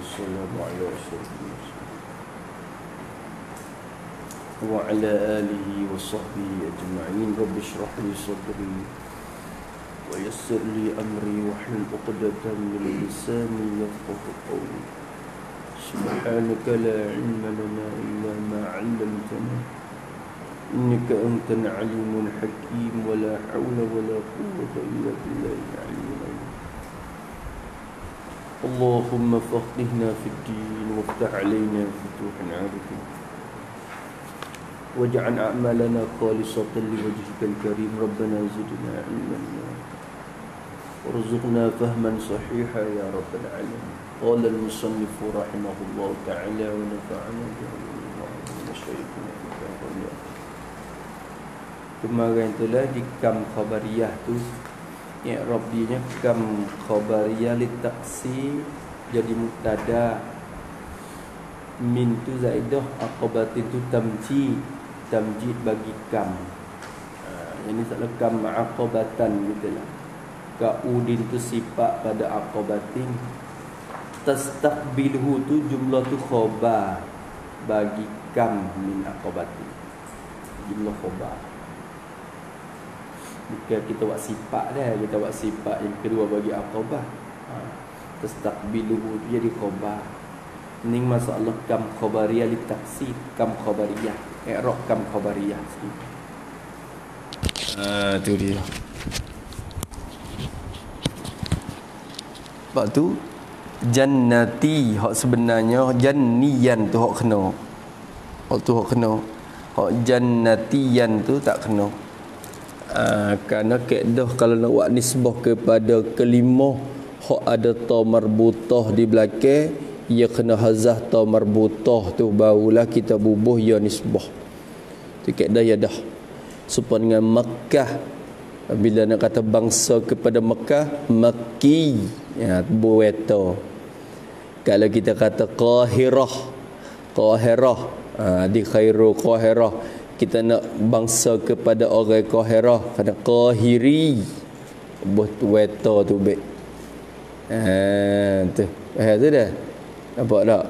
والسلام على أشرف المرسلين وعلى آله وصحبه أجمعين. رب اشرح لي صدري ويسر لي أمري واحلل عقدة من لساني يفقهوا قولي. سبحانك لا علم لنا إلا ما علمتنا إنك أنت العليم الحكيم. ولا حول ولا قوة إلا بالله العلي العظيم. اللهم فقهنا في الدين وافتح علينا فتوح عارفين واجعل أعمالنا خالصة لوجهك الكريم. ربنا زدنا علما وارزقنا فهما صحيحا يا رب العالمين. قال المصنف رحمه الله تعالى ونفعنا بعلومه ومشايخنا الله. Kemarin itulah di kam khabariyah tu i'rab dia kam khabariyah li taksi jadi mubtada, min tu zaidah, aqabatin tu tamjid bagi kam. Ini salah kam aqabatan gitulah. Kaudin tu sifat pada aqabatin. Tastaqbilhu tu jumlah tu khabar bagi kam min aqabatin. Jumlah khabar. Bukan kita buat sifat dah, kita buat sifat yang kedua bagi aqabah. Tastaqbiluhu jadi khabar. Ini masalah kam khabariyah li taksi, kam khabariyah. I'rab kam khabariyah sikit. Tu dia. Sebab tu jannati hak sebenarnya janniyan tu hak kena. Hak tu hak kena. Hak jannatiyan tu tak kena. Kerana kaedah kalau nak buat nisbah kepada kelima hak ada ta marbutah di belakang, ia kena hazah ta marbutah tu barulah kita bubuh ya nisbah. Tu kaedah ya dah. Supaya dengan Makkah, bila nak kata bangsa kepada Makkah, Makki, ya bueta. Kalau kita kata Qahirah, di khairu Qahirah, kita nak bangsa kepada orang Qahirah, kena Qahiri, buat weto tu baik. Tu tu dah nampak tak?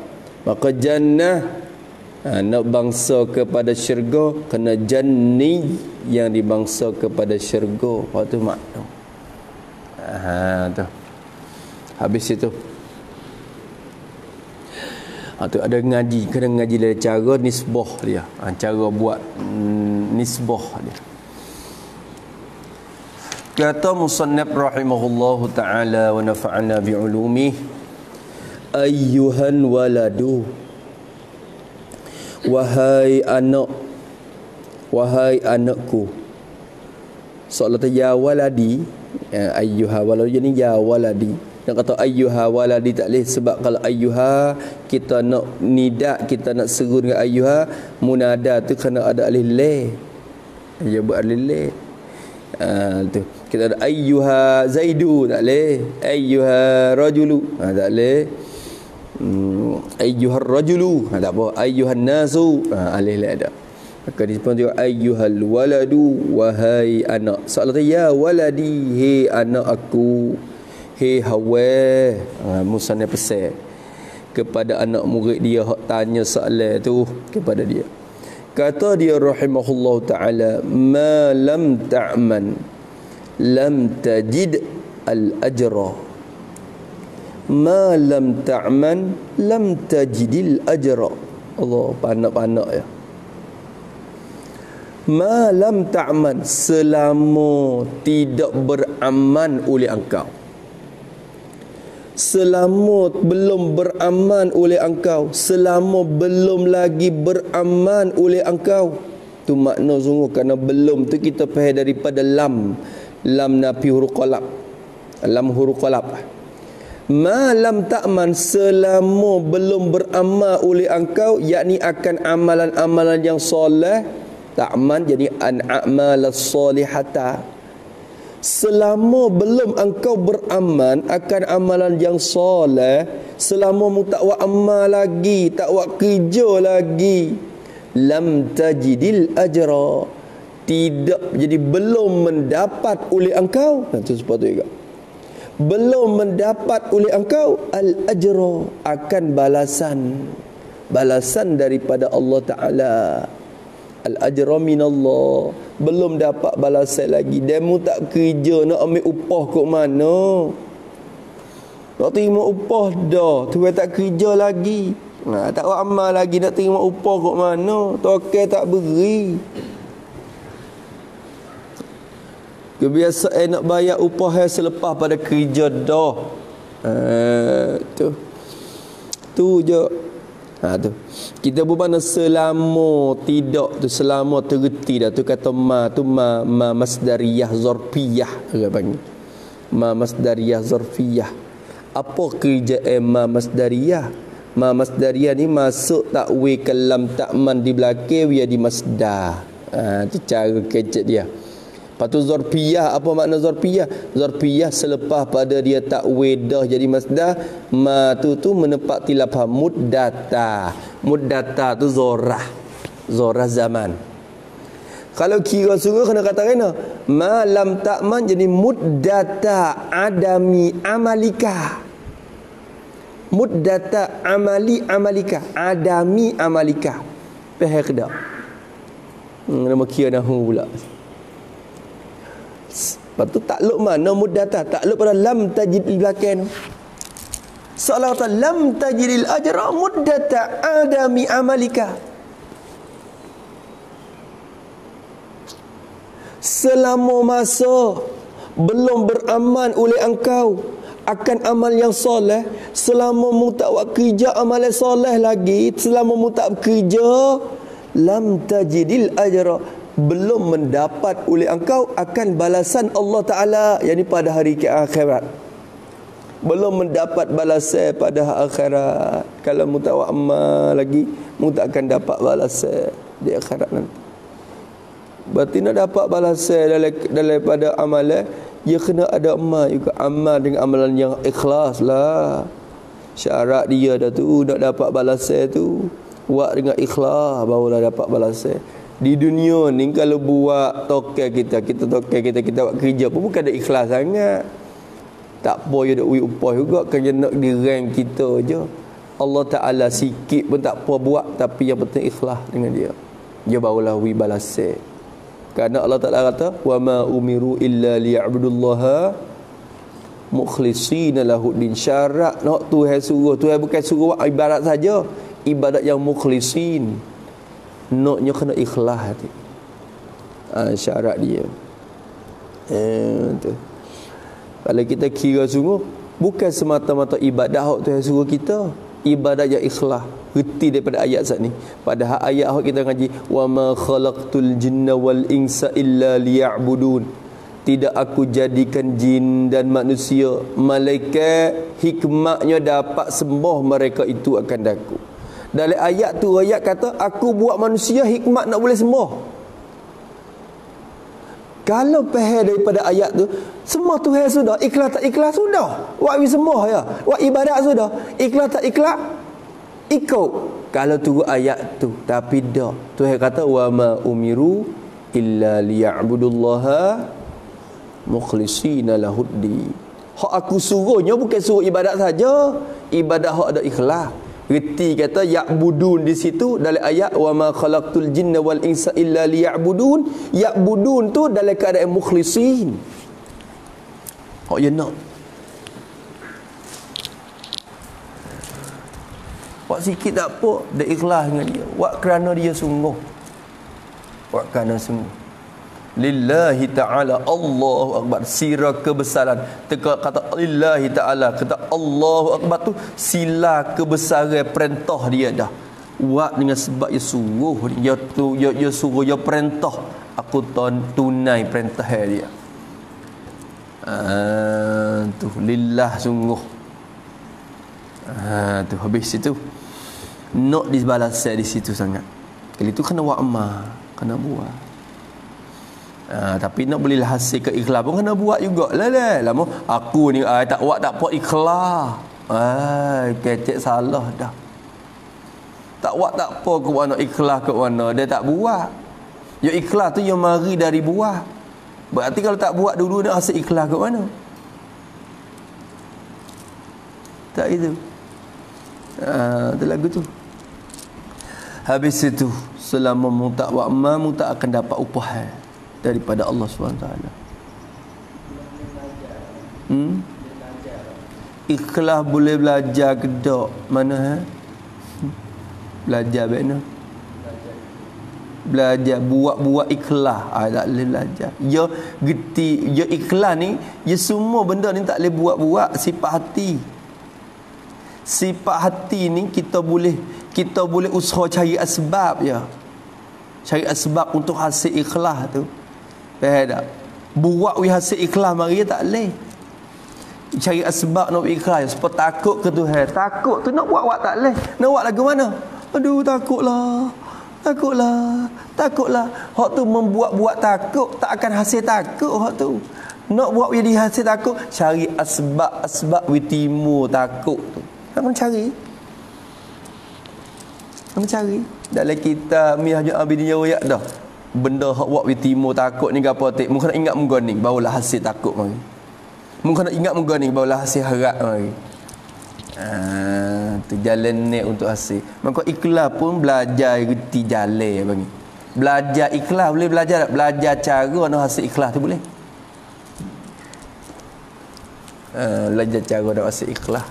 Maka jannah, nak bangsa kepada syurga, kena janni, yang dibangsa kepada syurga. Apa tu makna? Tu habis itu. Tu ada ngaji, kena ngaji dari cara nisbah dia. Cara buat nisbah dia. Kata musannaf rahimahullahu ta'ala wa nafa'ana bi'ulumih, ayyuhan waladu, wahai anak, wahai anakku. Soalan ya waladi, ayyuha waladu jadi ya waladi. Nak kata ayyuha waladi tak boleh, sebab kalau ayyuha kita nak nidak, kita nak seru dengan ayyuha, munada tu kena ada alif lam. Dia buat alif lam. Tu kita ada ayyuha zaidu tak boleh, ayyuha rajulu tak boleh, ayyuhar rajulu tak apa, ayyuhan nasu alif lam ada. Maka disebut juga ayyuhal waladu, wahai anak. Soalan ya waladi, he anak aku. Hei hawa, musannaf pesan kepada anak murid dia hak tanya soalan tu kepada dia. Kata dia rahimahullah ta'ala, ma lam ta'man lam tajid al ajra. Ma lam ta'man lam tajidil ajra. Allah, panak-panak ya. Ma lam ta'man, selama tidak beraman oleh engkau. Selama belum beraman oleh engkau, selama belum lagi beraman oleh engkau. Tu makna sungguh, kerana belum tu kita faham daripada lam nafi huruf qalab, lam huruf qalab. Ma lam ta'man, selama belum beramal oleh engkau, yakni akan amalan-amalan yang soleh. Ta'man jadi an a'malas solihata. Selama belum engkau beraman akan amalan yang soleh, selama mu tak buat amal lagi, tak buat kerja lagi, lam tajidil ajra, tidak, jadi belum mendapat oleh engkau. Itu sepatutnya juga belum mendapat oleh engkau al-ajra, akan balasan daripada Allah Ta'ala. Al-ajra minallah, belum dapat balasan lagi. Demo tak kerja, nak ambil upah kok mana? Nak terima upah dah, tu tak kerja lagi. Tak buat amal lagi, nak terima upah kok mana? Tokai tak beri. Kebiasaan nak bayar upah selepas pada kerja dah. Tu je. Tu. Kita bermakna selama tidak tu, selama tergeti dah tu, kata ma masdariyah zarfiyah dia panggil. Ma masdariyah zarfiyah. Apa kerja ma masdariyah? Ma masdariyah ni masuk takwil kalam ta'man di belakang dia di masdar. Tu cara kecek dia. Lepas tu zarfiyah, apa makna zarfiyah? Zarfiyah selepas pada dia takwil dah jadi masdar, ma tu menepati lafaz muddata. Muddata tu zorah zaman. Kalau kira sungguh kena kata kena ma lam ta'man jadi muddata adami amalika. Muddata amalika adami amalika. Faham ke tak? Nama kira nahu pula. Lepas tu takluk mana muddata? Takluk pada lam tajid di belakang tu. Seolah kata lam tajidil ajra muddata adami amalika. Selama masa belum beramal oleh engkau akan amal yang soleh, selama mu tak buat kerja amal yang soleh lagi, selama mu tak bekerja, lam tajidil ajra, belum mendapat oleh engkau akan balasan Allah Ta'ala, yakni pada hari akhirat. Belum mendapat balasan pada akhirat. Kalau mu tak buat amal lagi, mu tak akan dapat balasan di akhirat nanti. Berarti nak dapat balasan daripada amalan, dia kena ada amal juga. Amal dengan amalan yang ikhlas lah. Syarat dia dah tu, nak dapat balasan tu, buat dengan ikhlas barulah dapat balasan. Di dunia ni kalau buat tokai kita buat kerja pun bukan ada ikhlas sangat. Tak apa dia ada upah juga, kan dia nak di rank kita je. Allah Ta'ala sikit pun tak apa buat, tapi yang penting ikhlas dengan dia. Dia barulah balasan. Kerana Allah Ta'ala kata wa ma umiru illa liya'budullaha mukhlishina lahuddin. Syarat nak Tuhan suruh, Tuhan bukan suruh buat ibadat saja, ibadat yang mukhlisin. Naknya kena ikhlas hati. Syarat dia. Tu. Kalau kita kira sungguh, bukan semata-mata ibadat hak Tuhan suruh kita, ibadat yang ikhlas. Reti daripada ayat saat ni. Padahal ayat hak kita ngaji wa ma khalaqtul jinna wal insa illa liya'budun. Tidak aku jadikan jin dan manusia, malaikat, hikmahnya dapat sembah mereka itu akan aku. Dalam ayat tu, ayat kata aku buat manusia hikmat nak boleh sembah. Kalau faham daripada ayat tu, semua Tuhan sudah, ikhlas tak ikhlas sudah, buat sembah ya, buat ibadat sudah, ikhlas tak ikhlas ikut. Kalau tunggu ayat tu, tapi dah Tuhan kata wa ma umiru illa liya'budullaha mukhlishina lahuddi. Hak aku suruhnya bukan suruh ibadat saja, ibadat hak ada ikhlas. Reti kata ya'budun di situ dalam ayat wa ma khalaqtul jinna wal insa illa liya'budun. Ya'budun tu dalam keadaan mukhlisin. Hak dia nak. Buat sikit tak apa, dia ikhlas dengan dia. Buat kerana dia sungguh. Buat kerana sungguh. Lillahi ta'ala, Allahu Akbar, sila kebesaran. Kata lillahi ta'ala, kata Allahu Akbar tu sila kebesaran perintah dia dah. Buat dengan sebab dia suruh dia tu, dia suruh dia perintah. Aku tunai perintah dia. Tu lillah sungguh. Tu habis situ. Nak dibalaskan di situ sangat. Kali tu kena buat amal, kena buat. Tapi nak belilah hasil ke ikhlas pun kena buat juga lah. Lama aku ni tak buat tak apa ikhlas. Kecek salah dah. Tak buat tak apa ke mana ikhlas ke mana, dia tak buat. Ya ikhlas tu yang mari dari buat. Berarti kalau tak buat dulu nak hasil ikhlas ke mana? Tak itu. Itu lagu tu. Habis itu selama mu tak buat amal, mu tak akan dapat upah daripada Allah SWT. Ikhlas boleh belajar ke tak? Mana belajar baik mana? Belajar buat ikhlas. Tak boleh belajar. Ya geti, ya ikhlas ni, ya semua benda ni tak boleh buat sifat hati. Sifat hati ni kita boleh usaha cari asbab ya. Cari asbab untuk hasil ikhlas tu. Faham tak? Buat hasil ikhlas mari tak boleh. Cari asbab nak ikhlas sebab takut ke Tuhan. Takut tu nak buat tak boleh. Nak buat lagu mana? Aduh takutlah. Hak tu membuat takut tak akan hasil takut hak tu. Nak buat jadi hasil takut, cari asbab witimu takut tu. Nak mencari. Dalam kitab Minhajul Abidin Yawayak dah. Benda hak buat witimu takut ni gapo tik. Mungkin nak ingat mungkin ni barulah hasil takut mari. Mungkin nak ingat mungkin ni barulah hasil harap mari. Tu jalan ni untuk hasil. Maka ikhlas pun belajar reti jalan bagi. Belajar ikhlas boleh belajar tak? Belajar cara nak hasil ikhlas tu boleh. Belajar cara nak hasil ikhlas.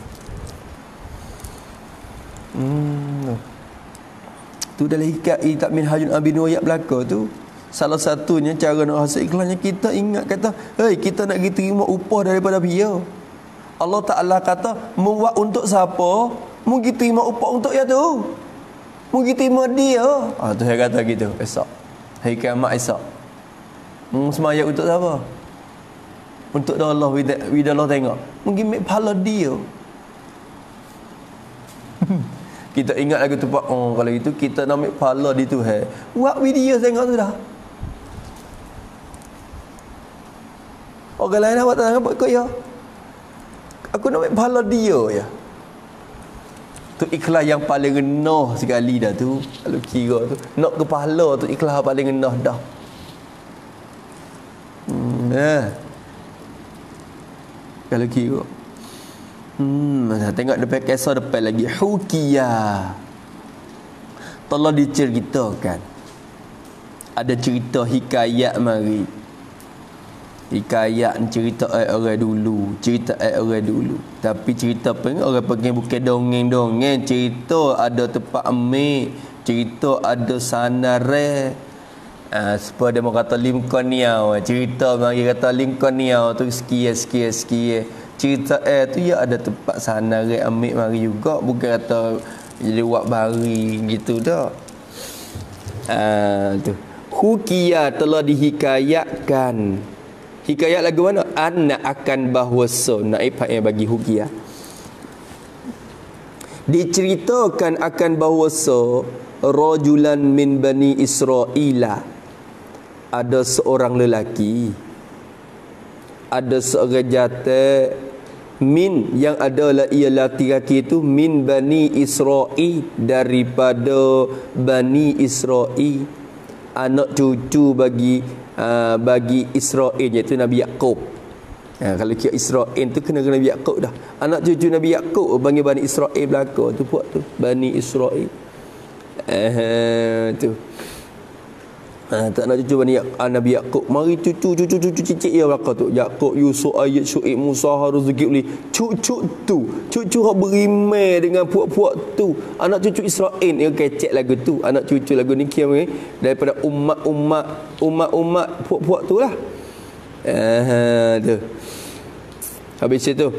Tu dalam kitab Minhajul Abidin Yawayak belaka tu. Salah satunya cara nak hasil ikhlasnya kita ingat kata, "Hei, kita nak pergi terima upah daripada dia." Allah Ta'ala kata, "Buat untuk siapa? Mungkin terima upah untuk ya tu. Mungkin terima dia." Tu saya kata gitu esok. Hari kiamat esok. Semaya untuk siapa? Untuk Allah bila Allah tengok. Mungkin make pahala dia. Kita ingat lagu tu Pak. Kalau itu kita nak ambil pahala di Tuhan. Buat video tengok tu dah. Orang lain nak buat tak buat ikut ya. Aku nak ambil pahala dia ya. Tu ikhlas yang paling rendah sekali dah tu. Kalau kira tu nak ke pahala tu ikhlas paling rendah dah. Kalau kira tengok depan kisah depan lagi hukiyah. Telah diceritakan. Ada cerita hikayat mari. Hikayat cerita orang dulu, Tapi cerita orang pengen bukan dongeng-dongeng, cerita ada tempat amik, cerita ada sanare. Supaya dia mau kata limkoniau, cerita mari kata limkoniau tu sekian. Cerita tu ya ada tempat sanare amik mari juga, bukan kata jadi buat bari gitu dah. Tu. Hukiyah telah dihikayatkan. Hikayat lagu mana? Anak akan bahwasa naib yang bagi hukiyah. Diceritakan akan bahwasa rajulan min bani Israila, ada seorang lelaki, ada seorang jata min yang adalah ialah lelaki itu min bani Israil, daripada bani Israil, anak cucu bagi Israel, iaitu Nabi Yaqub. Kalau kira Israel tu kena Nabi Yaqub dah. Anak cucu Nabi Yaqub panggil Bani Israel belaka tu puak tu, Bani Israel. Tu. Tak nak cucu Nabi Yaqub. Mari cucu cicit ya belaka tu. Yaqub, Yusuf, Ayub, Syuib, Musa, Harun, Zulkifli. Cucu hak berimai dengan puak-puak tu. Anak cucu Israel yang kecek lagu tu. Anak cucu lagu ni kira daripada umat puak-puak tu lah. Tu. Habis itu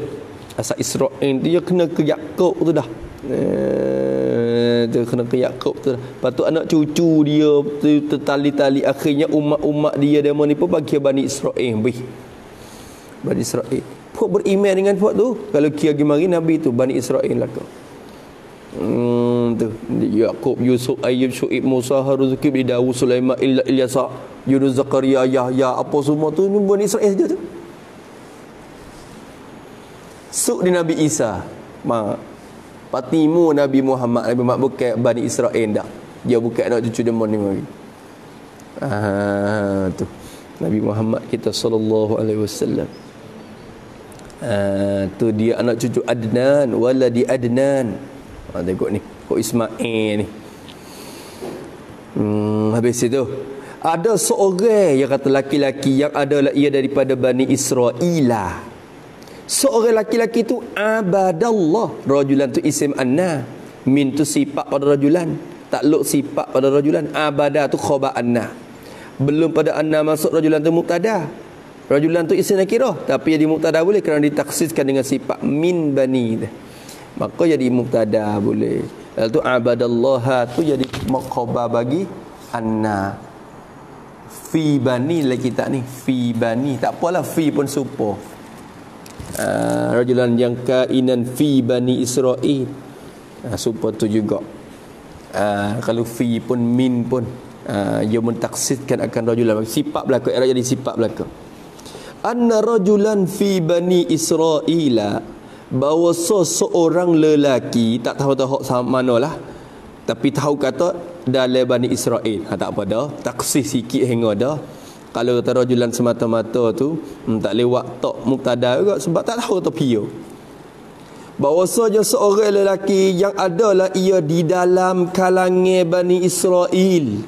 asal Israel tu dia kena ke Yaqub tu dah. Tu kena ke Yaqub tu dah. Lepas tu anak cucu dia tertali-tali, akhirnya umat dia demo ni pun bagi Bani Israel. Bani Israel puak beriman dengan puak tu. Kalau kira mari Nabi tu Bani Israel lah kau. Tu Yaqub, Yusuf, Ayub, Syuib, Musa, Harun, Zulkifli, Dawud, Sulaiman, Ilyas, Yunus, Zakaria, Yahya, apa semua tu ni Bani Israel saja tu. Suk di Nabi Isa. Patimu Nabi Muhammad bukan Bani Israel dah. Dia bukan anak cucu demon ni mari. Tu Nabi Muhammad kita sallallahu alaihi wasallam. Tu dia anak cucu Adnan, waladi Adnan. Tengok ni, kok Ismail ni. Habis itu ada seorang yang kata laki-laki yang adalah ia daripada Bani Israel. Seorang laki-laki tu abadallah. Rajulan tu isim anna, min tu sifat pada rajulan, takluk sifat pada rajulan. Abada tu khabar anna, belum pada anna masuk rajulan tu mubtada. Rajulan tu isim nakirah, tapi jadi mubtada boleh kerana ditaksiskan dengan sifat min bani, maka jadi mubtada boleh. Lalu tu abadallah tu jadi khabar bagi anna. Fi bani lah kita ni, fi bani, tak apalah fi pun super. Rajulan yang kainan fi bani Israel, super tu juga. Kalau fi pun min pun ia mentaksiskan akan rajulan, sifat belaka, era jadi sifat belaka. Anna rajulan fi bani Israel, bahawa seorang lelaki, tak tahu sama manalah, tapi tahu kata dalam Bani Israel. Tak apa dah, taksis sikit hingga dah. Kalau kata rajulan semata-mata tu tak lewat tok mubtada juga, sebab tak tahu topio. Bahawa saja seorang lelaki yang adalah ia di dalam kalangan Bani Israel.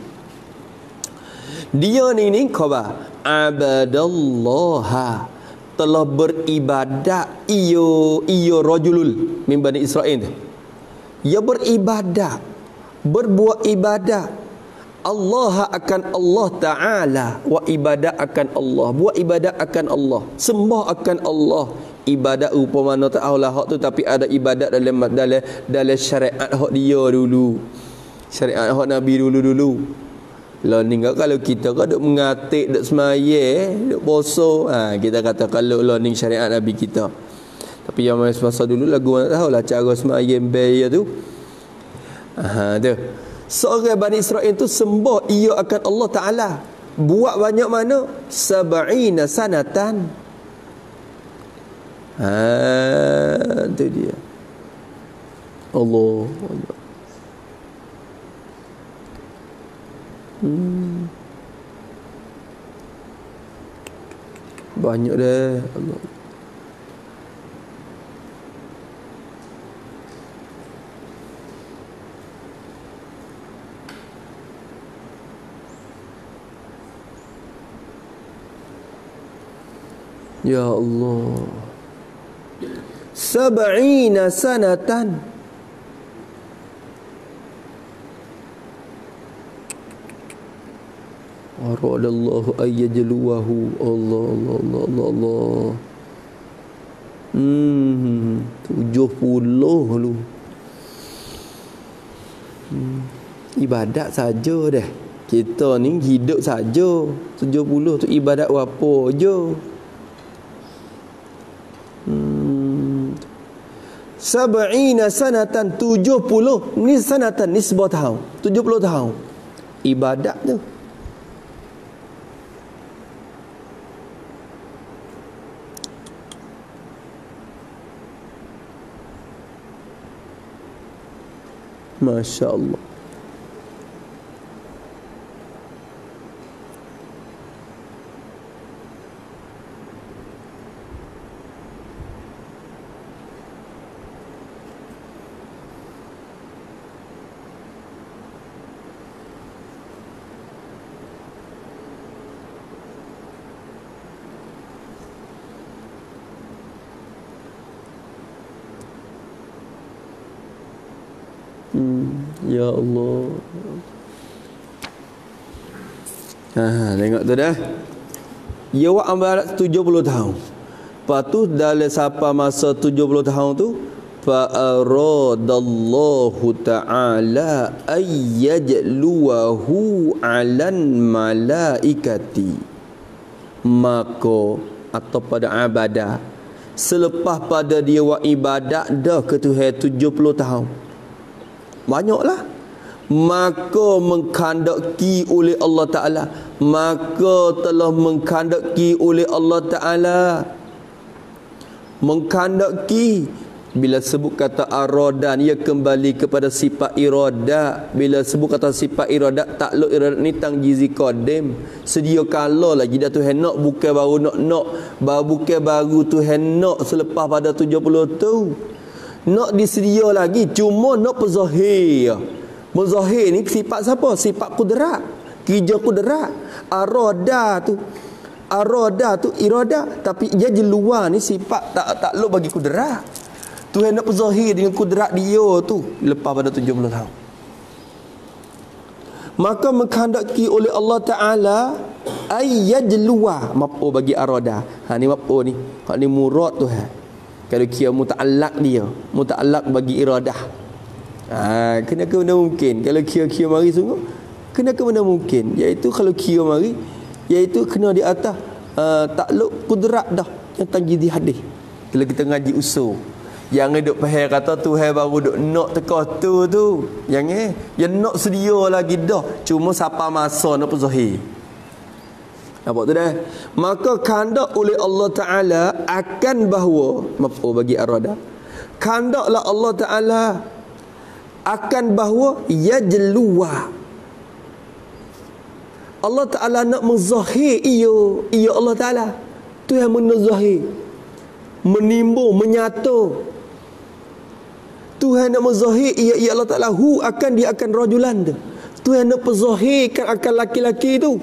Dia ni khabar abadallaha, telah beribadat ia rajulul min Bani Israel. Ia beribadat, berbuat ibadat Allah akan Allah Ta'ala, wa ibadat akan Allah, buat ibadat akan Allah, sembah akan Allah. Ibadat rupa mana tak tahulah hak tu, tapi ada ibadat dalam syariat hak dia dulu, syariat hak Nabi dulu. Lah ni kalau kita kan duk mengatik, duk semaya, duk poso, kita kata kalau lah ni syariat Nabi kita. Tapi yang masa dulu lagu mana tahulah cara semaya bayar tu. Tu seorang Bani Israel tu sembah ia akan Allah Ta'ala, buat banyak mana, 70 sanatan. Tu dia Allah. Banyak dah Allah. Ya Allah, 70 sanatan. Aradallahu ayyajluwahu. Allah Allah Allah Allah. 70 lu. Ibadat saja dah. Kita ni hidup saja. 70 tu ibadat apa je. 70 sanatan, 70 ni sanatan nisbah tahun, 70 tahun ibadat tu. Masya Allah. Ya Allah. Tengok tu dah. Ia buat amalat 70 tahun. Lepas tu dalam siapa masa 70 tahun tu, fa aradallahu ta'ala ayyajluwahu 'alan malaikati. Maka atau pada ibadah, selepas pada dia buat ibadat dah ke Tuhan 70 tahun. Banyaklah. Maka mengkandaki oleh Allah Ta'ala, maka telah mengkandaki oleh Allah Ta'ala, mengkandaki Bila sebut kata arada, ia kembali kepada sifat irada. Bila sebut kata sifat irada, takluk irada ni tangjizi qadim. Sedia kala lagi dah Tuhan nak, bukan baru nak. Bukan baru Tuhan nak selepas pada 70 tu. Nak disedia lagi, cuma nak perzahir. Menzahir ni sifat siapa? Sifat kudrat. Kerja kudrat. Arada tu irada, tapi dia je luar ni sifat takluk bagi kudrat. Tuhan nak berzahir dengan kudrat dia tu lepas pada 70 tahun. Maka menghendaki oleh Allah Ta'ala ayyajluwa, maf'ul bagi arada. Ni maf'ul ni. Hak ni murad Tuhan. Kalau kira muta'allaq dia, muta'allaq bagi iradah. Kena ke benda mungkin. Kalau kira mari sungguh, kena ke benda mungkin. Iaitu kalau kira mari, iaitu kena di atas takluk kudrat dah yang tangji hadis. Kalau kita ngaji usul, jangan duk faham kata Tuhan baru duk nak teka tu. Jangan. Yang nak sedia lagi dah. Cuma siapa masa nak berzahir. Nampak tu dah. Maka kehendak oleh Allah Ta'ala akan bahawa, maf'ul bagi arada, kehendaklah Allah Ta'ala akan bahawa yajluwa. Allah Ta'ala nak menzahir ia Allah Ta'ala. Tuhan menzahir, menimbul, menyatu. Tuhan nak menzahir ia Allah Ta'ala. Dia akan rajulan tu. Tuhan nak perzahirkan akan laki-laki tu.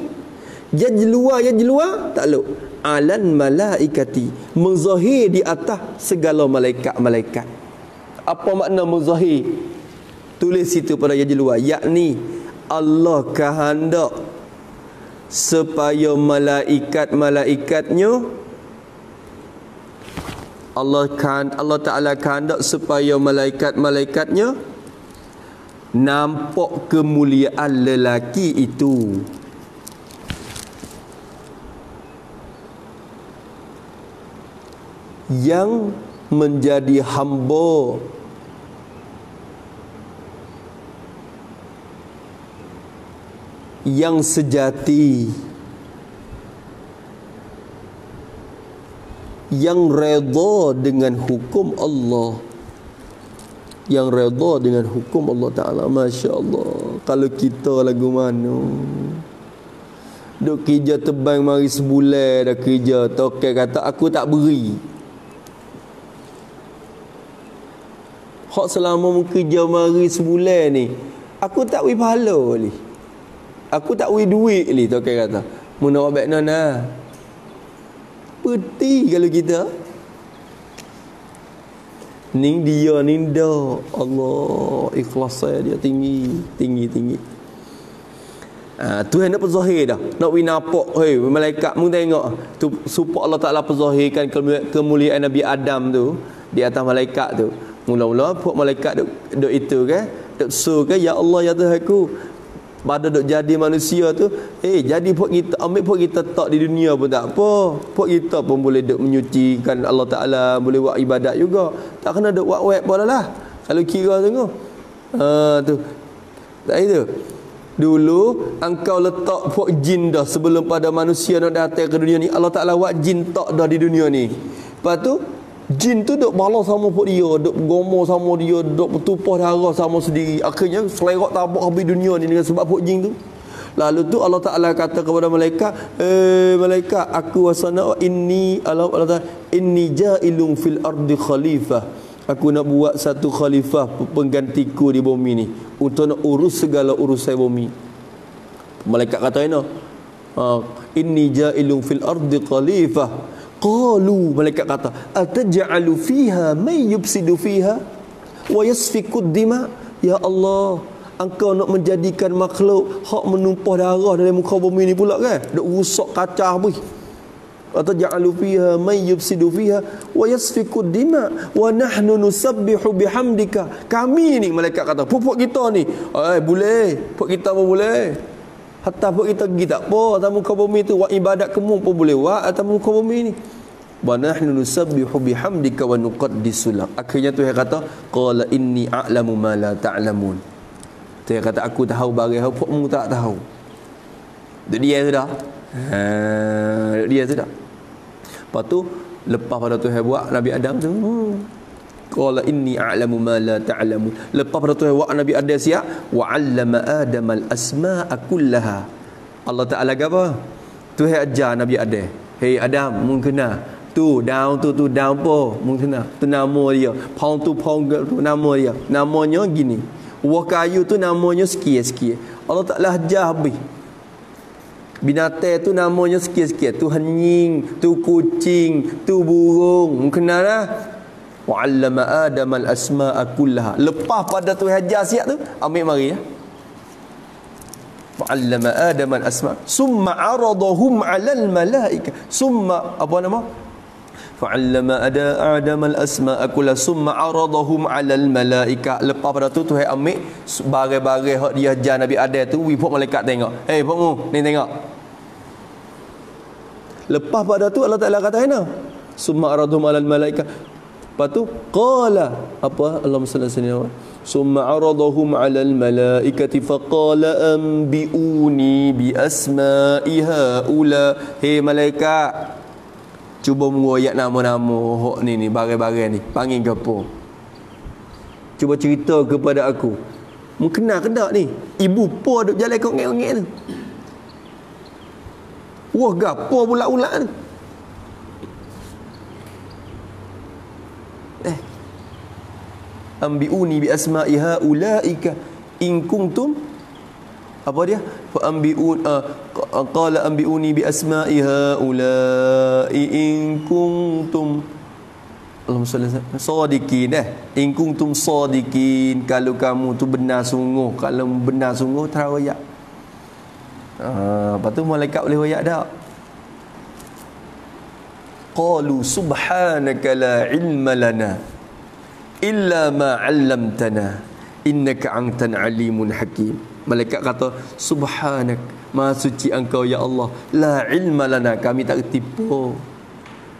Yajluwa takluk alan malaikati, menzahir di atas segala malaikat-malaikat. Apa makna menzahir? Tulis situ pada yajluwa, yakni Allah kehendak supaya malaikat-malaikatnya, Allah Ta'ala kehendak supaya malaikat-malaikatnya nampak kemuliaan lelaki itu. Yang menjadi hamba yang sejati, yang redha dengan hukum Allah, yang redha dengan hukum Allah Ta'ala. Masya Allah. Kalau kita lagu mana duk kerja tebang mari sebulan dah kerja, tokai kata aku tak beri. Hak selama kerja mari sebulan ni, aku tak wi pahala ni, aku tak wi duit ni, tokai kata mu nak buat nana peti. Kalau kita ning dia ning dah, Allah ikhlas saya dia tinggi. Tuhan nak perzahir dah, nak wi nampak. Hei malaikat mu tengok tu, supaya Allah Ta'ala perzahirkan kemuliaan Nabi Adam tu di atas malaikat tu. Mula-mula pok malaikat duk itu kan, duk su kan, ya Allah ya Tuhanku, pada duk jadi manusia tu, jadi pok kita ambil pok kita tak di dunia pun tak apa. Pok kita pun boleh duk menyucikan Allah Ta'ala, boleh buat ibadat juga. Tak kena duk buat apa lah. Kalau kira tengok. Tu. Tak itu. Dulu engkau letak pok jin dah sebelum pada manusia nak datang ke dunia ni. Allah Ta'ala buat jin tak dah di dunia ni. Lepas tu jin tu duk balas sama pok dia, duk gomo sama dia, duk bertumpah darah sama sendiri. Akhirnya selerak tabak habis dunia ni dengan sebab pok jin tu. Lalu tu Allah Ta'ala kata kepada malaikat, malaikat, aku wasana inni ja'ilun fil ardi khalifah. Aku nak buat satu khalifah, penggantiku di bumi ni, untuk nak urus segala urusan bumi. Malaikat kata inni ja'ilun fil ardi khalifah. Qalu, malaikat kata, ataj'alu fiha may yufsidu fiha wa yasfiku dima. Ya Allah, engkau nak menjadikan makhluk hak menumpah darah dalam muka bumi ni pula kan? Duk rusak kacau bui. Ataj'alu fiha may yufsidu fiha wa yasfiku dima wa nahnu nusabbihu bihamdika. Kami ni, malaikat kata, pupuk kita ni, boleh, pupuk kita pun boleh. Hatta pun kita pergi tak apa atas muka bumi tu, buat ibadat kamu pun boleh buat atas muka bumi ni. Wa nahnu nusabbihu bihamdika wa nuqaddisu lak. Akhirnya Tuhan kata, qala inni a'lamu ma la ta'lamun. Tuhan kata, aku tahu barang apa kamu tak tahu. Duk dia sudah. Duk dia sudah. Lepas tu lepas pada Tuhan buat Nabi Adam tu, Qala inni a'lamu ma la ta'lamun. Lepas pada Tuhan wa Nabi Adam siap, wa 'allama Adam al-asma'a kullaha. Allah Taala apa? Tuhan ajar Nabi Adam. Hei Adam, mun kena tu daun tu daun apa? Mun kena. Tu nama dia. Pohon tu nama dia. Namanya gini. Buah kayu tu namanya sekian-sekian. Allah Taala ajar habis. Binatang tu namanya sekian-sekian. Tu henying, tu kucing, tu burung. Mun kena dah. Wa 'allama Adam al-asma'a kullaha. Lepas pada Tuhan ajar siap tu, ambil mari ya. Wa 'allama Adam al-asma', summa 'aradahum 'alal malaika. Summa apa nama? Fa 'allama Adam al-asma'a kullaha summa 'aradahum 'alal malaika. Lepas pada tu Tuhan ambil barang-barang hak dia ajar Nabi Adam tu, wi pok malaikat tengok. Hei pokmu, ni tengok. Lepas pada tu Allah Taala kata ana, summa 'aradahum 'alal malaika. Lepas tu qala apa? Allahumma salli alaihi wasallam. Summa 'aradahum 'alal malaikati faqala anbi'uni bi asma'i haula. Hei malaikat, cuba mengoyak nama-nama hok ni barang-barang ni. Panggil gapo? Cuba cerita kepada aku. Mungkin kendak ni. Ibu po duk jalan kau ngek-ngek tu. Wah gapo pula-pula tu. Ambiuni bi asma'i haulaika in kuntum apa dia fa ambiun qala ambiuni bi asma'i haula'i in kuntum Allahumma salli sadiqin in kuntum sadiqin, kalau kamu tu benar sungguh, kalau benar sungguh terawayak. Lepas tu malaikat boleh wayak dak. Qalu subhanaka la ilma lana illa ma 'allamtana innaka antal alimun hakim. Malaikat kata subhanak, maha suci engkau ya Allah, la ilma lana, kami tak reti apa.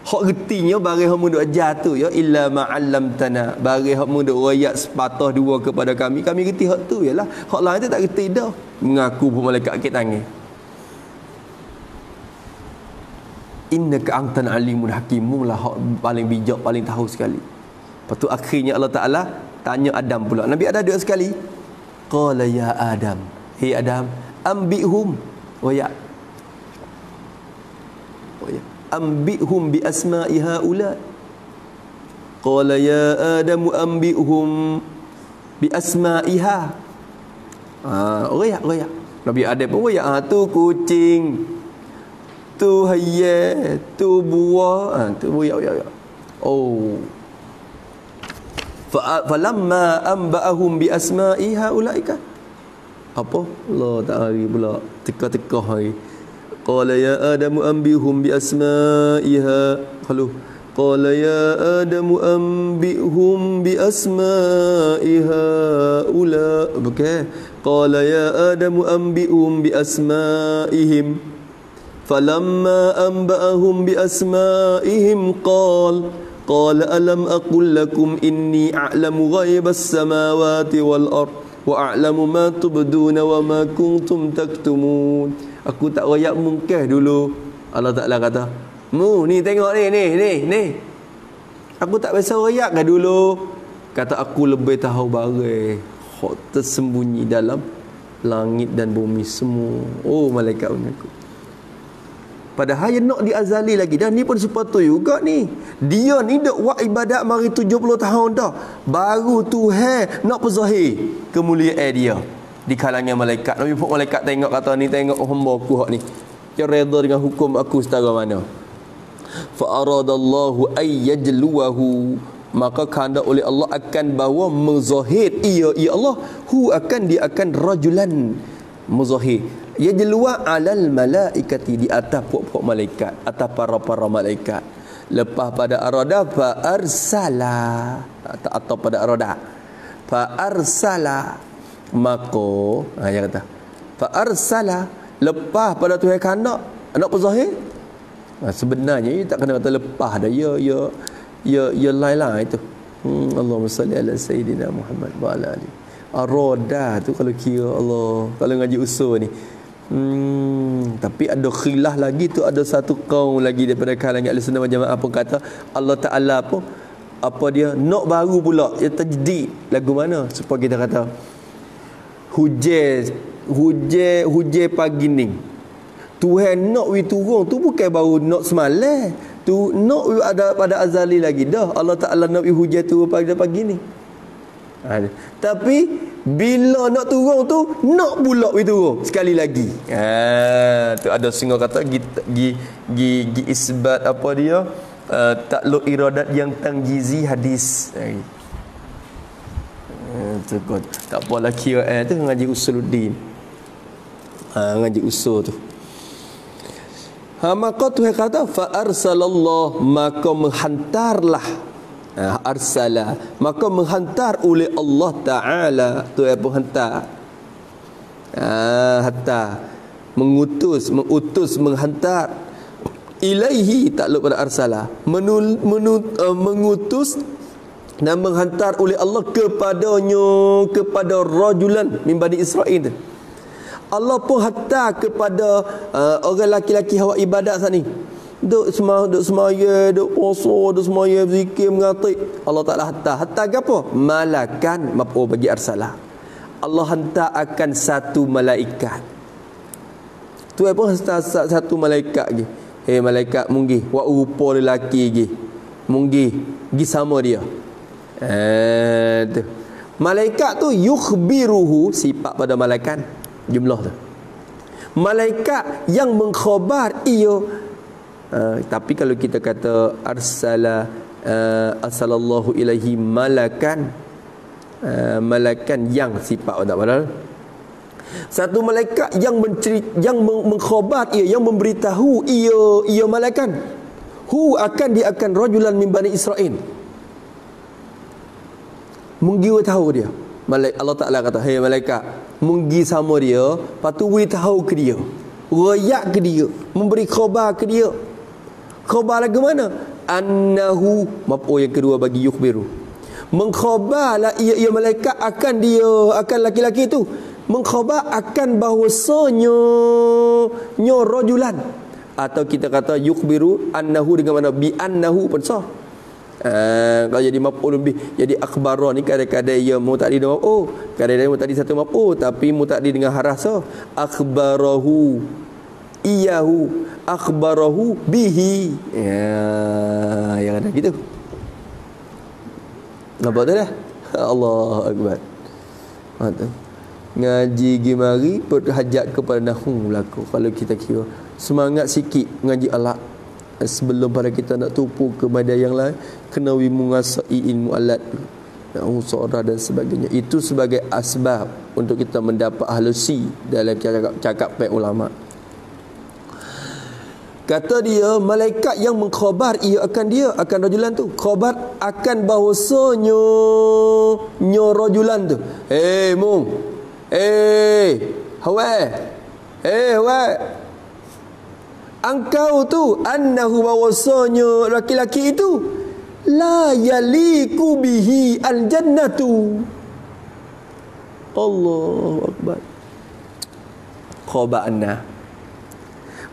Hak retinya barang hak mu duk ajar tu ya, illa ma 'allamtana, barang hak mu duk royak sepatah dua kepada kami reti hak tu yalah. Hak lain tu tak reti dah. Mengaku pun malaikat akik tangan. Innaka antal alimun hakim, lah hak paling bijak, paling tahu sekali. Lepas tu akhirnya Allah Ta'ala tanya Adam pula. Nabi Adam duduk sekali. Qala ya Adam, hei Adam, ambihum wa ambihum bi asma'i haula. Qala ya Adam ambihum bi asma'iha. Royak. Nabi Adam pun royak. Tu kucing, tu hayat, tu buah, tu royak. Oh. Falamma amba'ahum bi asma'i haulaika. Apa? Allah Ta'ala pula teka-teka hari. Qala ya Adamu ambihum bi asma'iha. Qala ya Adamu ambihum bi asma'iha ula. Okey. Qala ya Adamu ambihum bi asma'ihim. Falamma amba'ahum bi asma'ihim qala alam aqul lakum inni a'lamu ghaibas samawati wal ard wa a'lamu ma tubduna wa ma kuntum taktumun. Aku tak royak mungkah dulu. Allah Ta'ala kata, mu ni tengok ni. Aku tak biasa royak ke dulu? Kata aku lebih tahu barang hak tersembunyi dalam langit dan bumi semua. Oh malaikat mengaku. Padahal yang nak diazali lagi. Dan ni pun sepatutnya juga ni. Dia ni dak buat ibadat mari 70 tahun dah. Baru Tuhan nak perzahir kemuliaan dia di kalangan malaikat. Nabi pun malaikat tengok kata ni, tengok hamba aku hak ni. Dia redha dengan hukum aku setara mana. Fa aradallahu ay yajluwahu, maka kehendak oleh Allah akan bawa muzahir ia Allah dia akan rajulan muzahir yajluwa alal malaikati, di atas puak-puak malaikat, atas para malaikat. Lepas pada arada fa arsala, atau pada arada fa arsala, maka dia kata fa arsala, lepas pada Tuhan kanak nak perzahir. Sebenarnya ia tak kena kata lepas dah, ya lain lah itu. Allahumma salli ala sayyidina Muhammad wa ala ali. Arada tu kalau kira Allah, kalau ngaji usul ni. Tapi ada khilaf lagi tu, ada satu kaum lagi daripada kalangan Ahli Sunnah wal Jamaah pun kata Allah Ta'ala pun apa dia nak baru pula dia tajdid. Lagu mana supaya kita kata hujan pagi ni Tuhan nak wi turun tu bukan baru nak semalam, tu nak wi ada pada azali lagi dah. Allah Taala nak wi hujan turun pada pagi ni. Tapi bila nak turun tu nak pula wi turun sekali lagi. Tu ada singa kata gi isbat apa dia takluk iradat yang tangjizi hadis. Tak apalah kira tu ngaji usuluddin. Ngaji usul tu. Maka Tuhan kata fa arsalallah, maka menghantarlah. Arsala, maka menghantar oleh Allah Taala. Tuhan pun hantar. Hantar, mengutus, menghantar. Ilaihi takluk pada arsala, mengutus dan menghantar oleh Allah kepada rajulan min Bani Israil. Allah pun hantar kepada orang laki-laki hawak ibadat saat ni. Duk semaya, duk puasa, duk semaya, zikir, mengatik. Allah Ta'ala hantar. Hantar ke apa? Malakan, maf'ul bagi arsalah. Allah hantar akan satu malaikat. Tuhan pun hantar satu malaikat lagi. Malaikat munggi, wa rupa lelaki lagi. Munggi, pergi sama dia. Tu. Malaikat tu yukhbiruhu, sifat pada malaikat jumlah tu. Malaikat yang mengkhabar ia. Tapi kalau kita kata arsalallahu ilaihi malakan, malakan yang sifat tak padahal satu malaikat yang mengkhabar ia, yang memberitahu ia malakan dia akan rajulan min Bani Israil. Munggi tahu dia. Allah Ta'ala kata, "Hei malaikat, munggi sama dia, patu wi tahu ke dia, royak ke dia, memberi khabar ke dia." Khabar lagu mana? Annahu, maf'ul yang kedua bagi yukhbiru. Mengkhabarlah ia malaikat akan dia, akan laki-laki itu. Mengkhabar akan bahawasanya rajulan. Atau kita kata yukhbiru annahu dengan mana? Bi annahu pun sah. Kalau jadi maf'ul bih, jadi akhbara ni kadang-kadang ia muta'addi dengan maf'ul, kadang-kadang muta'addi satu maf'ul tapi muta'addi dengan harasa. Akhbarahu iyahu, akhbarahu bihi. Yang ada gitu. Nampak tak dah? Allahu akbar. Ngaji gimari berhajat kepada nahwu berlaku. Kalau kita kira semangat sikit ngaji alat sebelum pada kita nak tupu kepada yang lain, kena menguasai ilmu alat, usara dan sebagainya. Itu sebagai asbab untuk kita mendapat halusi dalam cakap ulama. Kata dia, malaikat yang mengkhabar ia akan rajulan tu. Khabar akan bahawasanya rajulan tu. Mung. Hawa. Engkau tu annahu bahawasanya laki-laki itu la yaliku bihi al-jannatu. Allahu akbar. Khabar anna,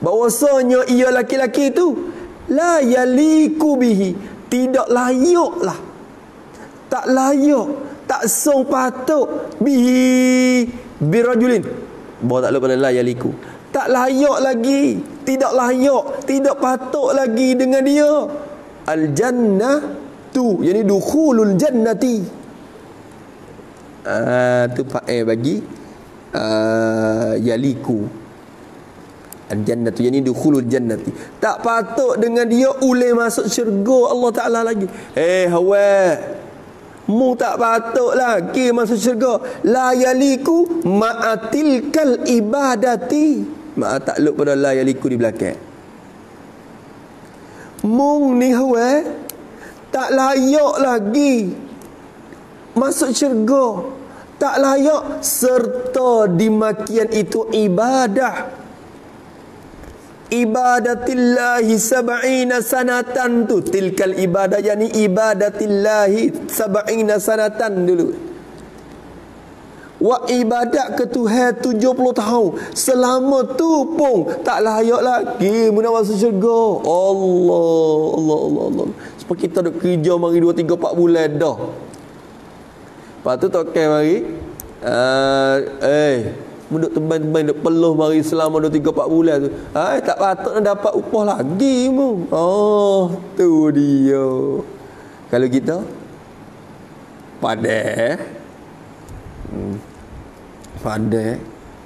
bahawasanya ia laki-laki itu la yaliku bihi, tidak layaklah, tak layak, tak song patut bihi birajulin. Bawa tak lupa la yaliku, tak layak lagi, tidak layak, tidak patut lagi dengan dia. Al-jannah tu, yani dukhulul jannati. Tu fa'il bagi yaliku. Al-jannatu, yani dukhulul jannati. Tak patut dengan dia ulai masuk syurga Allah Ta'ala lagi. Hawa, mu tak patut lagi masuk syurga. La yaliku ma'atilkal ibadati. Ma'a takluk pada la yaliku di belakang. Mung ni hawa tak layak lagi masuk syurga, tak layak serta dimakian itu ibadah. Ibadatillahi sab'ina sanatan tu, tilkal ibadah, yani ibadatillahi sab'ina sanatan dulu. Wa ibadat ke Tuhan 70 tahun. Selama tu pun tak layak lagi muna masuk syurga. Allah. Kita duk kerja mari 2 3 4 bulan dah. Lepas tu tokai mari duk tebang-tebang duk peluh mari selama 2 3 4 bulan tu. Tak patut nak dapat upah lagi mu. Oh, tu dia. Kalau kita pandai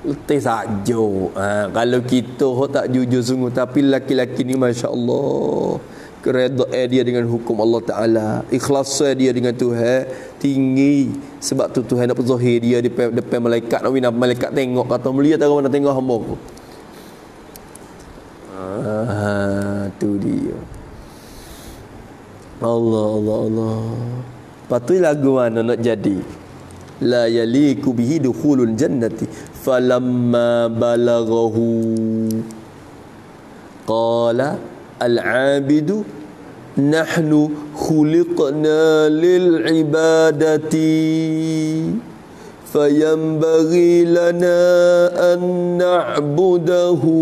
letih saja. Kalau kita tak jujur sungguh, tapi laki-laki ni masya-Allah keredaan dia dengan hukum Allah Ta'ala, ikhlas dia dengan Tuhan tinggi. Sebab tu Tuhan nak berzahir dia depan malaikat. Malaikat tengok kata mulia tak mana tengok hamba aku. Tu dia. Allah. Lepas tu lagu mana nak jadi? La yaliku bihi dukhulul jannati falamma balaghahu qala al-abidu nahnu khuliqna lil ibadati fayanbaghi lana an na'budahu.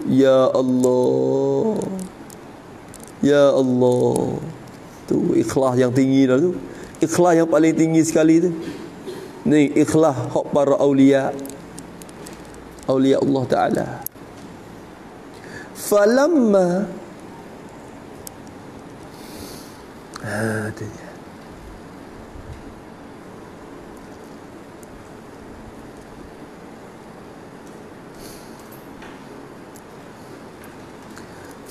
Ya Allah, ya Allah. Tu ikhlas yang tinggi dah tu. Ikhlas yang paling tinggi sekali tu. Ni ikhlas hak para aulia Allah Ta'ala. Falamma tu dia.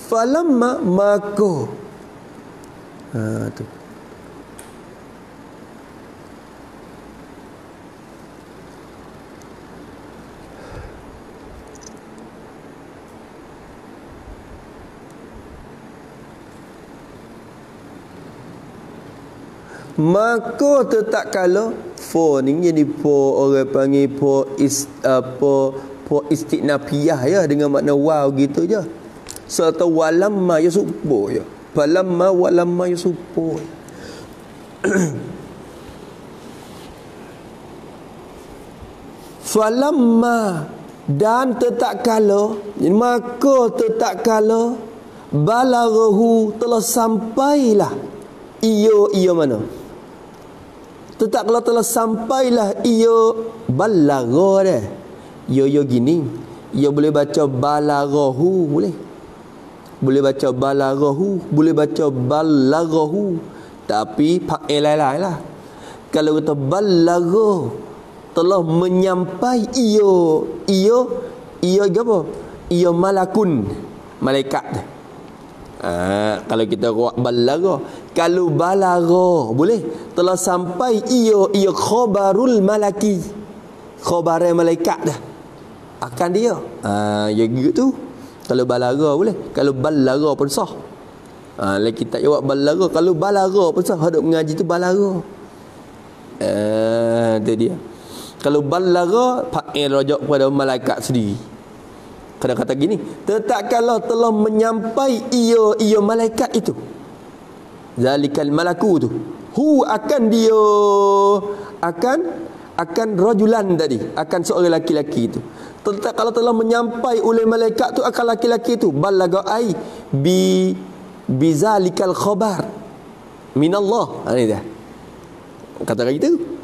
Falamma maka tu maka tetap kala for ni jadi for orang panggil for istinafiyah ya, dengan makna wow gitu je. Serta walamma yusupo ya, falamma walamma yusupo. Falamma dan tetap kala, maka tetap kala balaghahu telah sampailah ia mana. Tetap kalau telah sampailah ia balagha dah. Ia gini. Ia boleh baca balaghahu, boleh baca balaghahu, boleh baca balaghahu. Tapi fa'il lain lah. Kalau kata balagha telah menyampai ia apa? Ia malakun, malaikat. Kalau kita buat balagha, kalau balagha boleh telah sampai ia khabarul malaki, khabaran malaikat dah akan dia. Ya gitu. Kalau balagha boleh, kalau balagha pun sah. Lain kita jawab balagha, kalau balagha pun sah. Hadap mengaji tu balagha. Tu dia. Kalau balagha fa'il rujuk kepada malaikat sendiri. Kadang kata gini, tetap kalau telah menyampai ia malaikat itu, zalikal malaku tu, akan dia akan rajulan tadi, akan seorang laki-laki itu. Tetap kalau telah menyampai oleh malaikat tu akan laki-laki itu, balagha ai bizalikal khabar minallah. Ini dah kata gitu.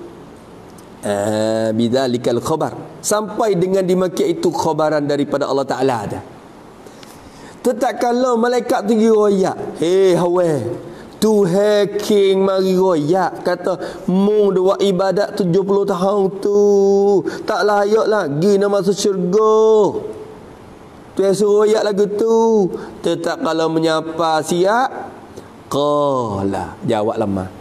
Bidzalikal khabar, sampai dengan dimakai itu khabaran daripada Allah Ta'ala dah. Tetap kalau malaikat tinggi royak, hawe Tuhan king mari royak, kata mung buat ibadat 70 tahun tu tak layak lagi nak masuk syurga. Tuhan suruh royak lagu tu. Tetap kalau menyapa siap qala, jawab lama.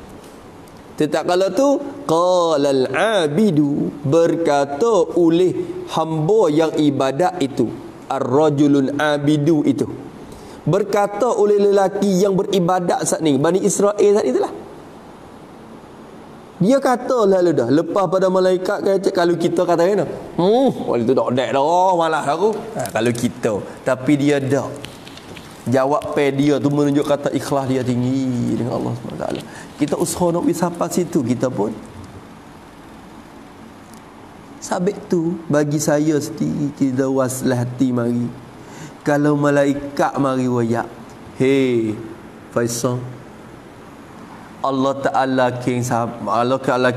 Tetap kalau tu qalal abidu, berkata oleh hamba yang ibadat itu, ar-rajulun abidu itu, berkata oleh lelaki yang beribadat saat ni, Bani Israel saat itulah. Dia kata lalu dah lepas pada malaikat kata, kalau kita kata kena wali tu tak dek dah malah aku. Kalau kita, tapi dia dak jawab dia tu menunjuk kata ikhlas dia tinggi dengan Allah SWT. Kita usaha nak pergi sampai situ, kita pun sabit tu bagi saya sendiri kita waslah hati mari. Kalau malaikat mari royak, Faisal, Allah Ta'ala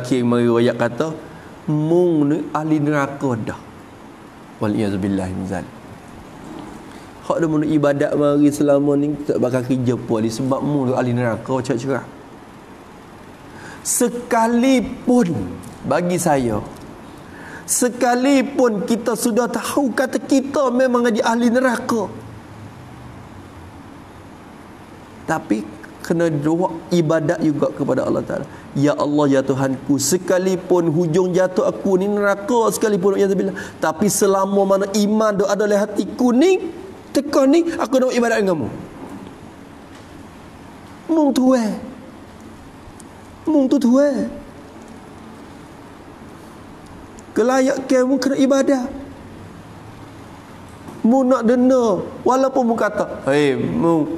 king meriwayat kata mung ni ahli neraka dah. Wal iyazbillah min zalik. Hak dah mun ibadat mari selama ni tak bakal kerja pun sebab mung ahli neraka cerah-cerah. Sekalipun bagi saya, sekalipun kita sudah tahu kata kita memang jadi ahli neraka, tapi kena doa ibadat juga kepada Allah Ta'ala. Ya Allah, ya Tuhanku, sekalipun hujung jatuh aku ni neraka sekalipun, ya Billah, tapi selama mana iman doa ada dalam hatiku ni, teka ni, aku nak ibadat dengan kamu. Mung tuai, mung tu tuai. Kelayak kamu kena ibadat. Mu nak dena walaupun mu kata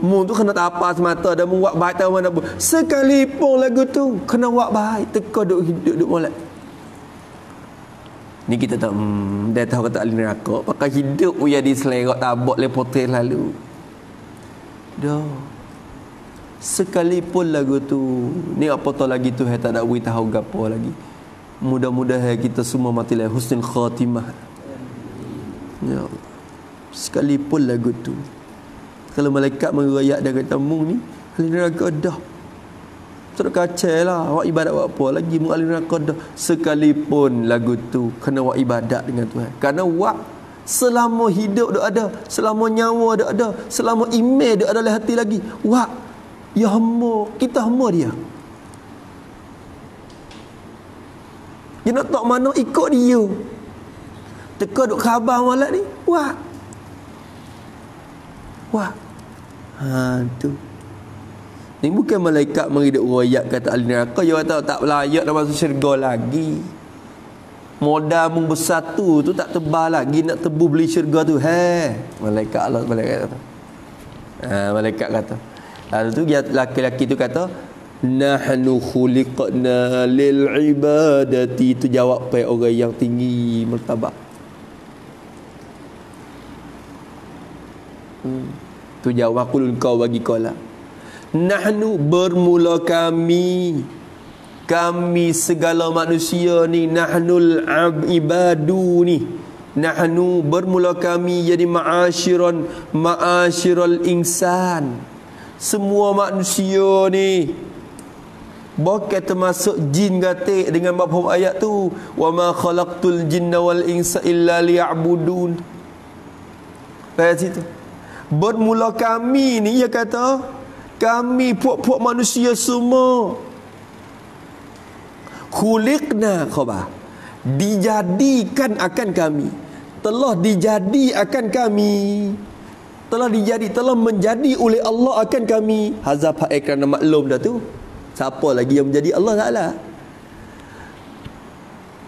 mu tu kena tak apa semata dan mu buat baik tahu mana pun, sekalipun lagu tu kena buat baik, teka duk molek ni kita tak dia tahu kata ahli neraka pakai hidup uya di selerak tabak lepote lalu dah. Sekalipun lagu tu ni apa tahu lagi tu tak ada beri tahu gapo lagi. Mudah-mudahan kita semua mati lah husnul khatimah, ya Allah. Sekalipun lagu tu kalau malaikat meriwayat dia kata mung ni ahli neraka dah, tak kacau lah awak ibadat buat apa lagi, mung ahli neraka dah. Sekalipun lagu tu kena buat ibadat dengan Tuhan, kerana wak selama hidup dah ada, selama nyawa dah ada, selama iman dah ada dalam hati lagi, wak ya hamba kita hamba dia. Dia nak tak mana ikut dia. Teka duk khabar malam ni, wah. Wah. Tu. Ni bukan malaikat meridak royak kata ahli neraka, dia kata tak layak nak masuk syurga lagi. Modal mung bersatu tu tak tebal lagi nak tebu beli syurga tu. Malaikat Allah, malaikat kata. Malaikat kata. Lalu tu laki-laki tu kata nahnu khuliqna lil ibadati. Tu jawab pai orang yang tinggi martabat. Tu jawab kulun kau bagi kola. Nahnu bermula kami segala manusia ni, nahnul ibadu ni, nahnu bermula kami jadi ma'asyiral insan, semua manusia ni bukan termasuk jin gatik dengan mafhum ayat tu, wa ma khalaqtul jinna wal insa illa liya'budun. Ayat situ bermula kami ni, ia kata kami puak-puak manusia semua khuliqna khabar, dijadikan akan kami, telah dijadi akan kami, telah menjadi oleh Allah akan kami. Hazaf kerana maklum dah tu, siapa lagi yang menjadi Allah Ta'ala.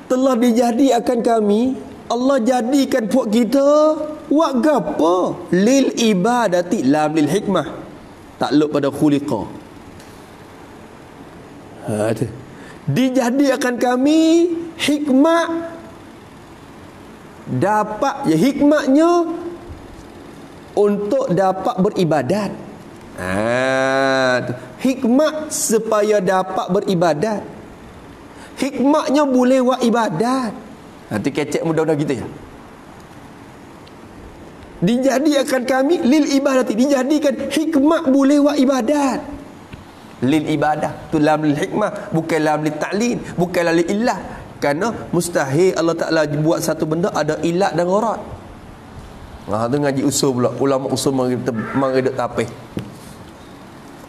Telah dijadi akan kami, Allah jadikan puak kita buat gapo? Lil ibadati, lam lil hikmah, takluk pada khuliqa. Dijadi akan kami hikmah, dapat ya hikmahnya untuk dapat beribadat. Hikmah supaya dapat beribadat. Hikmahnya boleh buat ibadat. Nanti kecek mudah-mudah kita ya. Dijadikan kami lil ibadati, dijadikan hikmah boleh buat ibadat. Lil ibadah tu lam lil hikmah, bukan lam lil ta'lil, bukan lam lil illah. Kerana mustahil Allah Ta'ala buat satu benda ada ilat dan gharat. Tu ngaji usul pula, ulama usul mengedak tapih.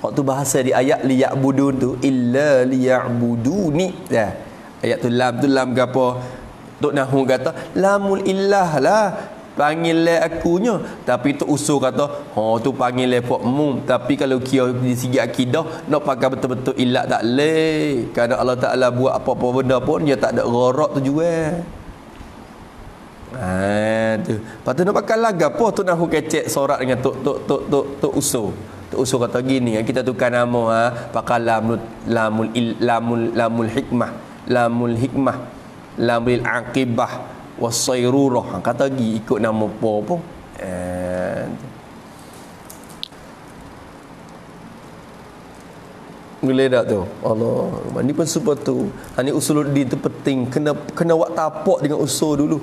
Waktu bahasa di ayat liya'budun tu, illa liya'buduni. Ayat tu lam gapo? Tok Nahu kata lamul illah lah, panggil le akunya, tapi tu usul kata tu panggil le pokmu. Tapi kalau kira di segi akidah nak pakai betul-betul illah tak leh, kerana Allah Ta'ala buat apa-apa benda pun dia tak ada gharat tu juga. Tu. Lepas tu nak pakai laga apa tu Nahu kecek sorak dengan tok usul. Tok usul kata gini, kita tukar nama pakai lamul hikmah, lamul aqibah wasayrurah. Kata lagi ikut nama apa pun. Boleh tak tu? Allah. Ni pun sebab tu. Ni usuluddin tu penting. Kena buat tapak dengan usul dulu.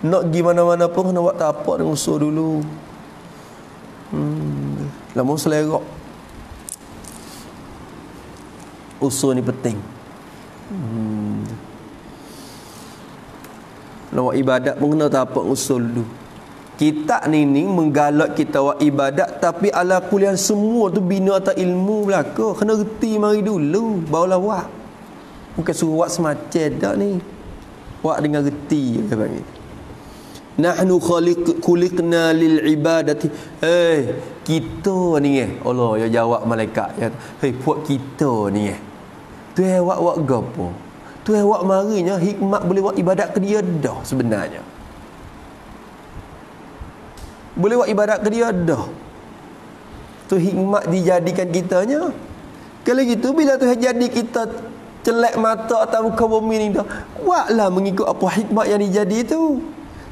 Nak pergi mana-mana pun kena buat tapak dengan usul dulu. Lama selerak. Usul ni penting. Nak buat ibadat pun kena tapak usul dulu. Kita ni menggalak kita buat ibadat, tapi ala kuliah semua tu bina atas ilmu belaka. Kena reti mari dulu barulah buat. Bukan suruh buat semacam dak ni. Buat dengan reti dia panggil. Nahnu khuliqna lil ibadati. Kita ni Allah ya jawab malaikat ya. Buat kita ni tu buat gapo? Tu buat marinya hikmat boleh buat ibadat ke dia dah sebenarnya. Boleh buat ibadat ke dia dah. Tu hikmat dijadikan kitanya. Kalau gitu bila Tuhan jadi kita celak mata atas muka bumi ni dah, buatlah mengikut apa hikmat yang dijadi tu.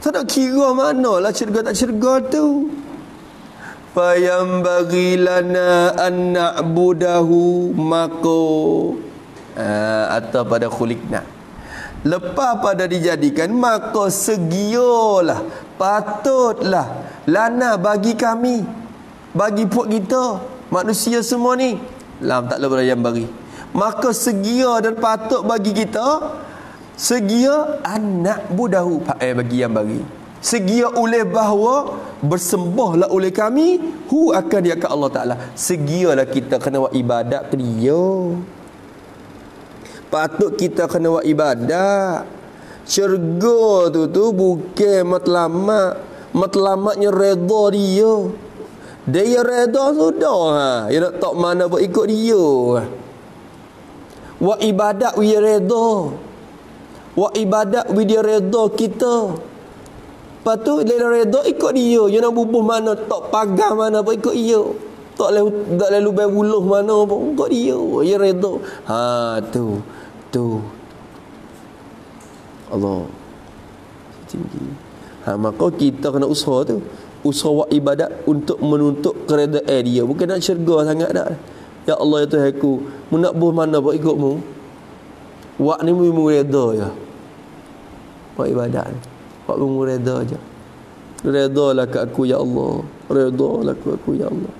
Tak nak kira manalah syurga tak syurga tu. Fayambaghi lana an na'budahu maka atau pada khuliqna. Lepas pada dijadikan maka segialah, patutlah lana bagi kami, bagi puak kita manusia semua ni. Lam tak lepas yang bagi. Maka segia dan patut bagi kita segia anak budahu bagi yang bagi. Segia oleh bahawa bersembahlah oleh kami akan dia ke Allah Ta'ala. Segialah kita kena buat ibadat ke dia. Patut kita kena buat ibadat. Syurga tu bukan matlamatnya redha dia. Dia redha sudah dia nak tak mana buat ikut dia. Buat ibadat dia redha. Buat ibadat dia redha kita. Lepas tu dia redha ikut dia. Dia nak bubuh mana, tak pagar mana pun ikut dia. Tak lalu berbuluh mana pun ikut dia. Dia redha. Tu Allah tinggi. Maka kita kena usaha tu. Usaha buat ibadat untuk menuntut keredaan dia. Bukan nak syurga sangat dah. Ya Allah ya Tuhanku, mu nak buh mana buat ikutmu. Buat ni mu reda je. Buat ibadat ni. Buat mu reda je. Redalah ke aku ya Allah. Redalah ke aku ya Allah.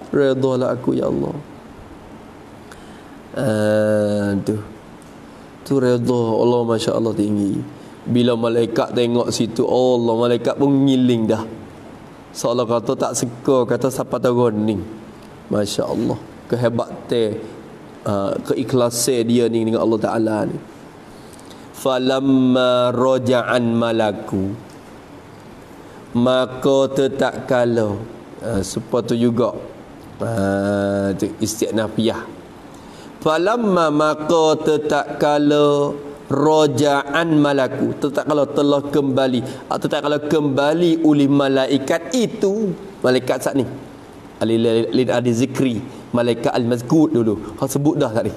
Redalah aku ya Allah. Tu redha Allah, Masya Allah tinggi. Bila malaikat tengok situ, Allah malaikat pun ngiling dah. Seolah kata tak suka, kata siapa tahu ni. Masya Allah, kehebatan, keikhlasan dia ni dengan Allah Ta'ala ni. Falamma raja'an malaku, maka tetap kala seperti juga istiqnafiyah. Falamma maka tetap kala raja'an malaku, tetap kalau telah kembali, tetap kalau kembali oleh malaikat itu, malaikat saat ni lil adi zikri, malaikat al-mazkur dulu hak sebut dah tadi.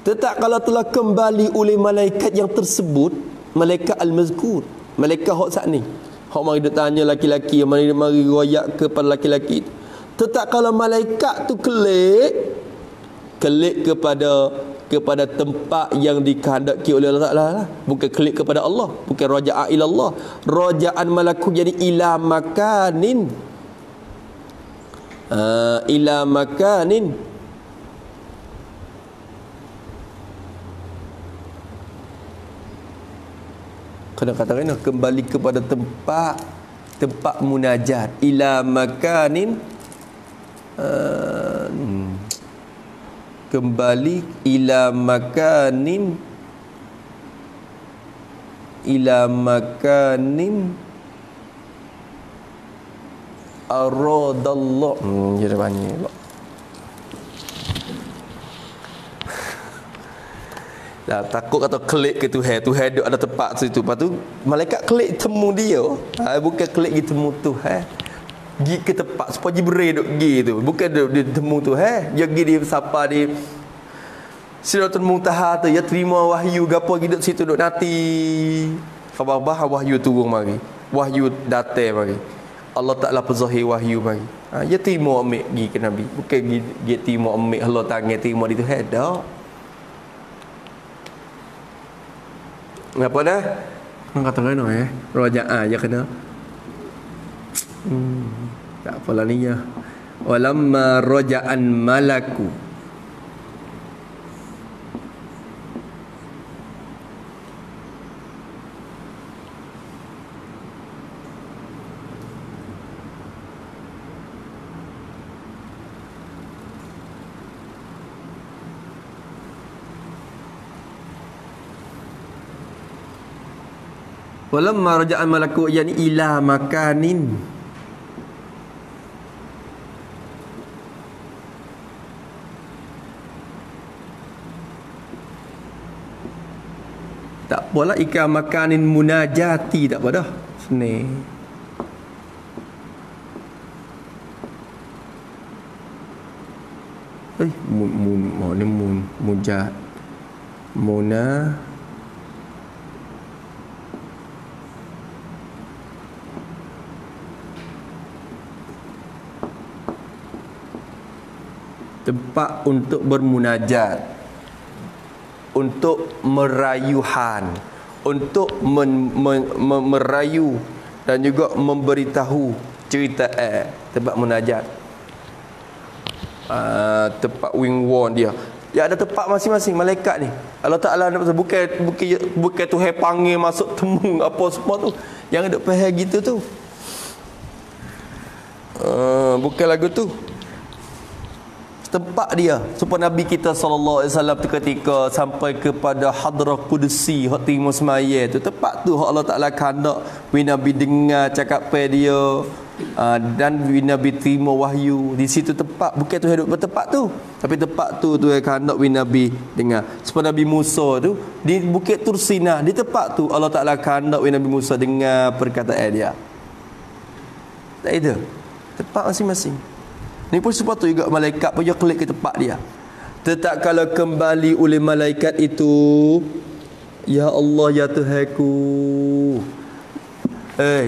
Tetap kalau telah kembali oleh malaikat yang tersebut, malaikat al-mazkur, malaikat hak saat ni, hak mari dia tanya laki-laki, mari royak kepada laki-laki. Tetap kalau malaikat tu kelik kepada tempat yang dikehendaki oleh Allah Ta'ala lah. Bukan klik kepada Allah, bukan raja'a ilallah. Raja'an malaku jadi ila makanin. Ila makanin. Kena katakan kembali kepada tempat munajat. Ila makanin. Kembali ila makanin aradallah. Dia banyak pula. Dah takut kata klik ke Tuhan duduk ada tempat situ. Lepas tu malaikat klik temu dia. Bukan klik pergi temu Tuhan. Pergi ke tempat supaya Jibril duk pergi tu. Bukan dia temu tu dia pergi dia sapa di Sidratul Muntaha tu, dia terima wahyu gapo pergi duk situ duk nanti. Khabar wahyu turun mari. Wahyu datang mari. Allah Ta'ala perzahir wahyu bagi. Dia terima ambil pergi ke Nabi. Bukan dia terima ambil Allah tangan terima di Tuhan. Tak. Apa dah? Orang kata kena Raja'ah je kena. Tak apalah ni ya. Walamma raja'an malaku. Walamma raja'an malaku yani ila makanin. Tak apalah ikan makanin munajati tak apa dah. Senang. Mujat. Muna tempat untuk bermunajat, untuk merayuhan, untuk merayu dan juga memberitahu cerita tempat munajat. Tempat wing won dia. Dia ada tempat masing-masing malaikat ni. Allah Ta'ala bukan Tuhan panggil masuk temung apa semua tu. Yang ada faham gitu tu. Bukan lagu tu. Tempat dia supaya Nabi kita SAW tu ketika sampai kepada hadrah kudusi hak timur semaya tu, tempat tu hak Allah Ta'ala kandak Nabi dengar cakapan dia, dan Nabi terima wahyu di situ. Tempat bukan tu hidup bertempat tu, tapi tempat tu kandak Nabi dengar. Supaya Nabi Musa tu di Bukit Tursinah, di tempat tu Allah Ta'ala kandak Nabi Musa dengar perkataan dia. Tak ada tempat masing-masing. Ni pun sepatut juga malaikat pun dia klik ke tempat dia. Tetap kalau kembali oleh malaikat itu, ya Allah ya Tuhanku,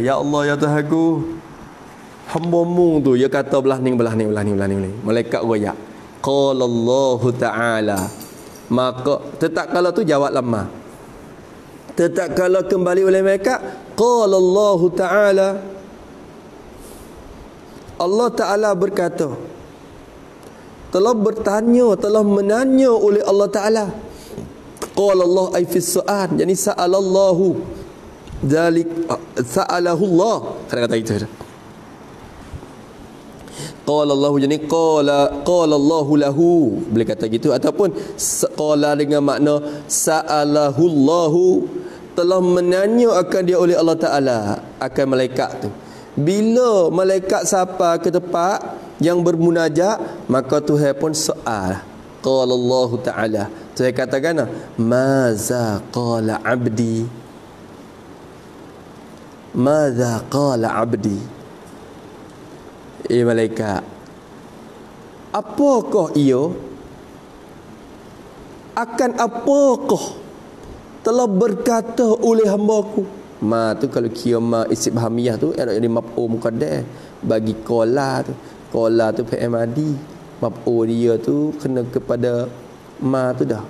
ya Allah ya Tuhanku, hamba-Mu tu dia kata belah ni. Malaikat royak. Qala Allah Ta'ala. Maka tetap kalau tu jawab lama. Tetap kalau kembali oleh malaikat, qala Allah Ta'ala. Allah Ta'ala berkata, telah menanya oleh Allah Ta'ala. Qala Allah ay fi su'al, yani sa'alallahu dzalik, sa'alahu Allah. Kata itu. Qala Allah, jadi qala Allahu lahu, boleh kata gitu, ataupun qala dengan makna sa'alahu Allahu, telah menanya akan dia oleh Allah Ta'ala akan malaikat tu. Bila malaikat sapa ke tempat yang bermunajat, maka Tuhan pun soal. Qala Allah Ta'ala. Tuhan katakan, maza qala abdi. Maza qala abdi. Malaikat, apakah ia? Akan apakah telah berkata oleh hamba-Ku? Ma tu kalau kira ma istifhamiyah tu ada di maf'ul muqaddam bagi qala tu fi'il madi, maf'ul dia tu kena kepada ma tu dah.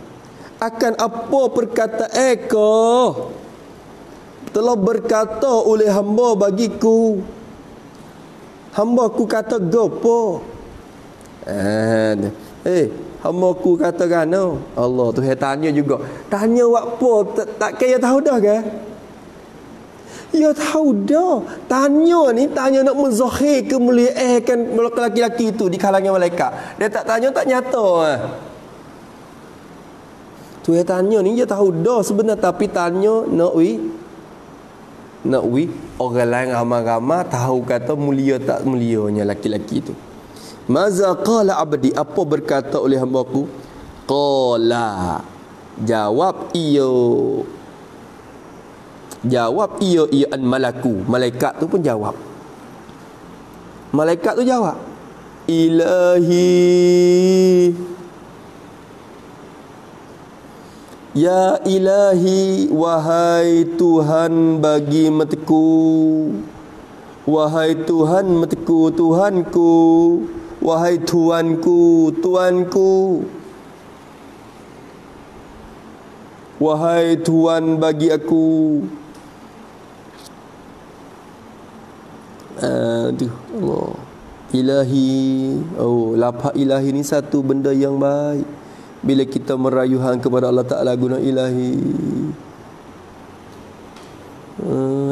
Akan apa perkataan telah berkata oleh hamba bagiku, hamba-Ku kata gopo, hamba-Ku kata gano. Allah tu tanya juga, tanya apa tak kaya tahu dah ke? Ya tahu dah. Tanya nak menzahir kemuliaan lelaki-lelaki itu di kalangan malaikat. Dia tak tanya tak nyata. Tu dia tanya ni dia tahu dah sebenarnya, tapi tanya nak orang lain ramai-ramai tahu kata mulia tak mulianya lelaki-lelaki itu. Maza qala abdi, apa berkata oleh hamba-Ku? Qala, jawab iya an malaku. Malaikat tu pun jawab. Malaikat tu jawab, ilahi, ya ilahi, wahai Tuhan bagi mateku, Wahai Tuhan mateku, Tuhanku. Wahai Tuanku, Tuanku. Wahai Tuan bagi aku. Aduh, Allah. Ilahi. Oh, lafaz ilahi ni satu benda yang baik. Bila kita merayuhan kepada Allah Ta'ala guna ilahi.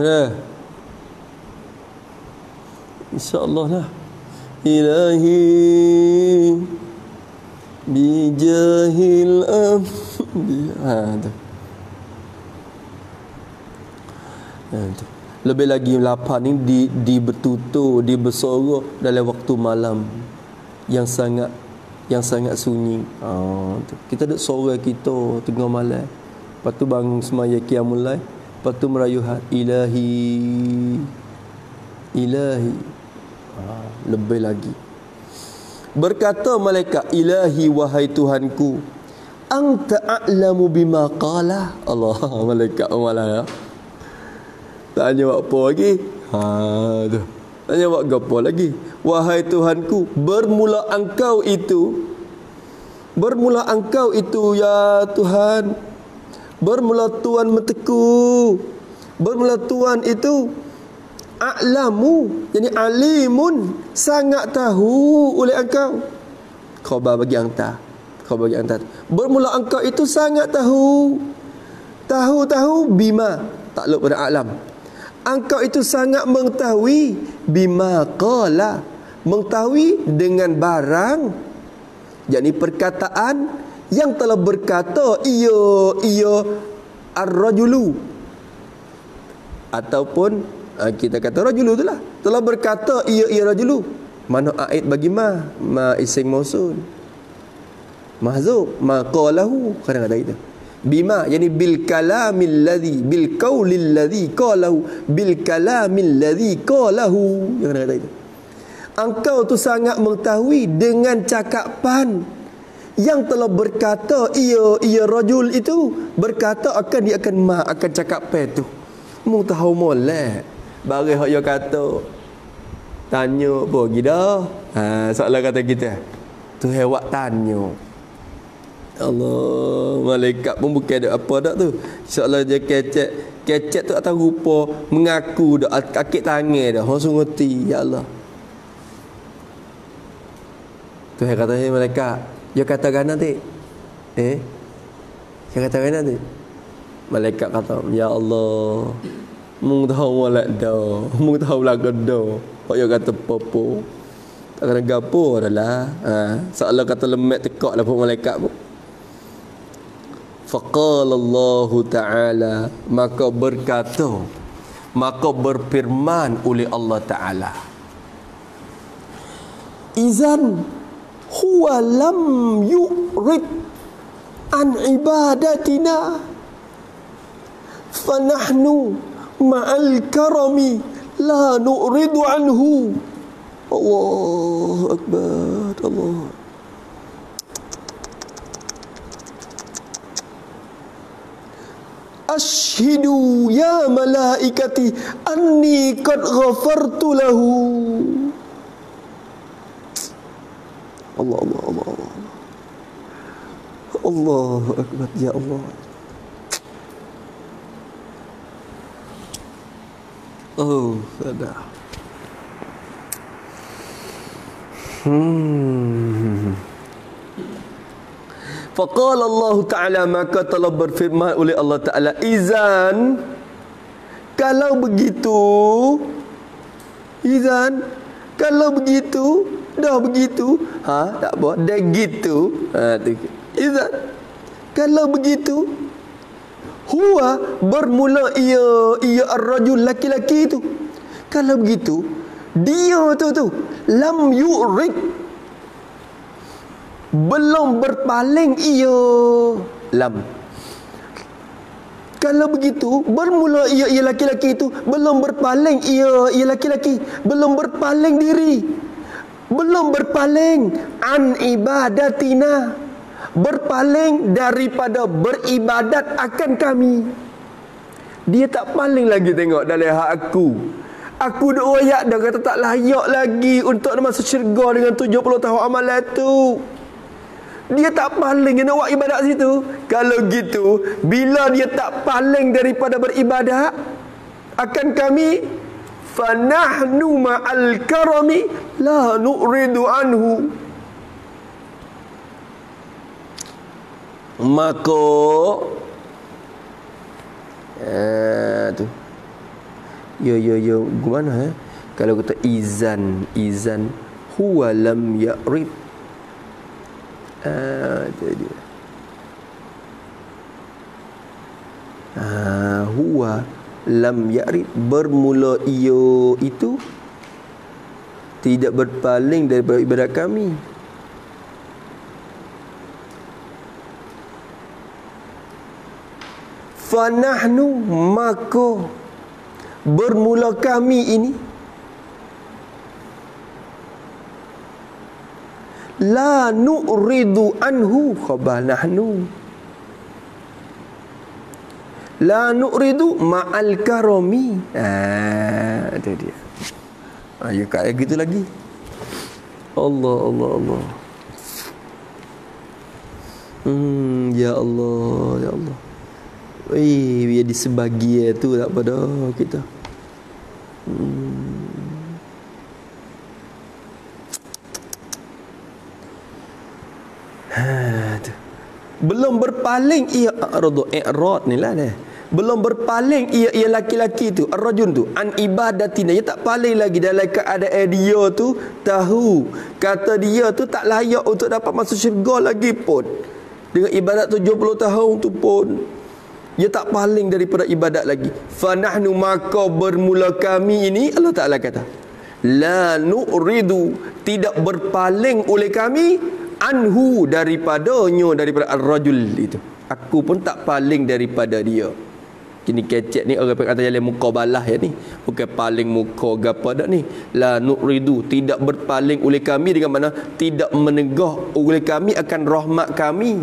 Dah. InsyaAllah lah. Ilahi bijahil tu. Tu. Lebih lagi lapar ni di bertutur, di bersorok dalam waktu malam yang sangat sunyi. Tu. Kita duk sorok kita tengah malam. Lepas tu bangun semaya qiyamul lail, lepas tu merayuhan ilahi. Lebih lagi. Berkata malaikat, ilahi wahai Tuhanku, anta a'lamu bima qala. Allah, malaikat malah ya. Tanya buat apa lagi? Tu. Tanya buat apa lagi? Wahai Tuhanku, bermula engkau itu ya Tuhan. Bermula Tuhan meteku. Bermula Tuhan itu a'lamu, yani alimun, sangat tahu oleh engkau. Khabar bagi anta. Bermula engkau itu sangat tahu. Tahu bima, takluk pada a'lam. Engkau itu sangat mengetahui bima qala, mengetahui dengan barang, yakni perkataan yang telah berkata ia ar-rajulu, ataupun kita kata rajulu itulah telah berkata ia rajulu. Mana aid bagi ma isim mausul mahzuf, ma qalahu kadang-kadang itu bima, yani bil kalamil ladzi, bil qaulil ladzi qalahu, bil kalamil ladzi qalahu, kadang-kadang itu. Engkau tu sangat mengetahui dengan cakapan yang telah berkata ia rajul itu berkata dia akan cakap tu. Mu tahu molek bagi hak dia kata. Tanya apa lagi dah? Soalan kata kita. Tu hewak tanya. Allah, malaikat pun bukan ada apa dak tu. InsyaAllah dia kecek tu atas rupa mengaku dak kaki tangan dah. Langsung ngerti, ya Allah. Tu yang kata malaikat, dia kata kan nanti. Dia kata kan nanti. Malaikat kata, ya Allah, mung tahu molek dah, mung tahu lagu dah. Pak dia kata apa-apa. Tak kena gapo adalah. Seolah kata lemak tekak lah pun malaikat pun. Faqala Allah Ta'ala, maka berfirman oleh Allah Ta'ala, izan huwa lam yurid an ibadatina fanahnu ma'al karami la nu'ridu anhu. Allahu Akbar. Allah. Ashhidu ya malaikati anni qad ghafartu lahu. Allah. Allahu Akbar, ya Allah. Oh, sudah. Faqala Allah Ta'ala, maka telah berfirman oleh Allah Ta'ala, izan, kalau begitu, dah begitu, tak apa, dah gitu, izan, kalau begitu, huwa, bermula ia ar-rajul, laki-laki itu, kalau begitu, dia tu lam yu'rid, belum berpaling ia lam. Kalau begitu, bermula ia laki-laki itu belum berpaling ia laki-laki, belum berpaling diri, belum berpaling an ibadatina, berpaling daripada beribadat akan kami. Dia tak paling lagi tengok dalam hak Aku duk royak dah kata tak layak lagi untuk masuk syurga dengan 70 tahun amalan tu. Dia tak paling dia nak buat ibadat situ. Kalau gitu, bila dia tak paling daripada beribadat, akan kami fanahnu ma'al karami la nu'ridu anhu. Maka tu. Ya gimana kalau kata izan huwa lam ya'rid. Itu dia. Huwa lam ya'rid, bermula ia itu tidak berpaling daripada ibadat kami. Fanahnu, maka bermula kami ini la nu'ridu anhu, khabar nahnu, la nu'ridu ma'al karami. Itu dia. Ya kayak gitu lagi. Allah. Ya Allah. Biar disebagi tu tak pada kita. Belum berpaling ia i'rad ni lah. Belum berpaling ia laki-laki tu, ar-rajul tu, an ibadatina. Dia tak paling lagi dalam keadaan dia tu tahu kata dia tu tak layak untuk dapat masuk syurga lagi pun. Dengan ibadat 70 tahun tu pun dia tak paling daripada ibadat lagi. Fanahnu, maka bermula kami ini, Allah Ta'ala kata, la nu'ridu, tidak berpaling oleh kami, anhu, daripada ar-rajul itu. Aku pun tak paling daripada dia. Kini kecek ni orang kata jalan muqabalah ya ni. Bukan paling muka gapo dak ni. La nu'ridu, tidak berpaling oleh kami dengan mana tidak menegah oleh kami akan rahmat kami.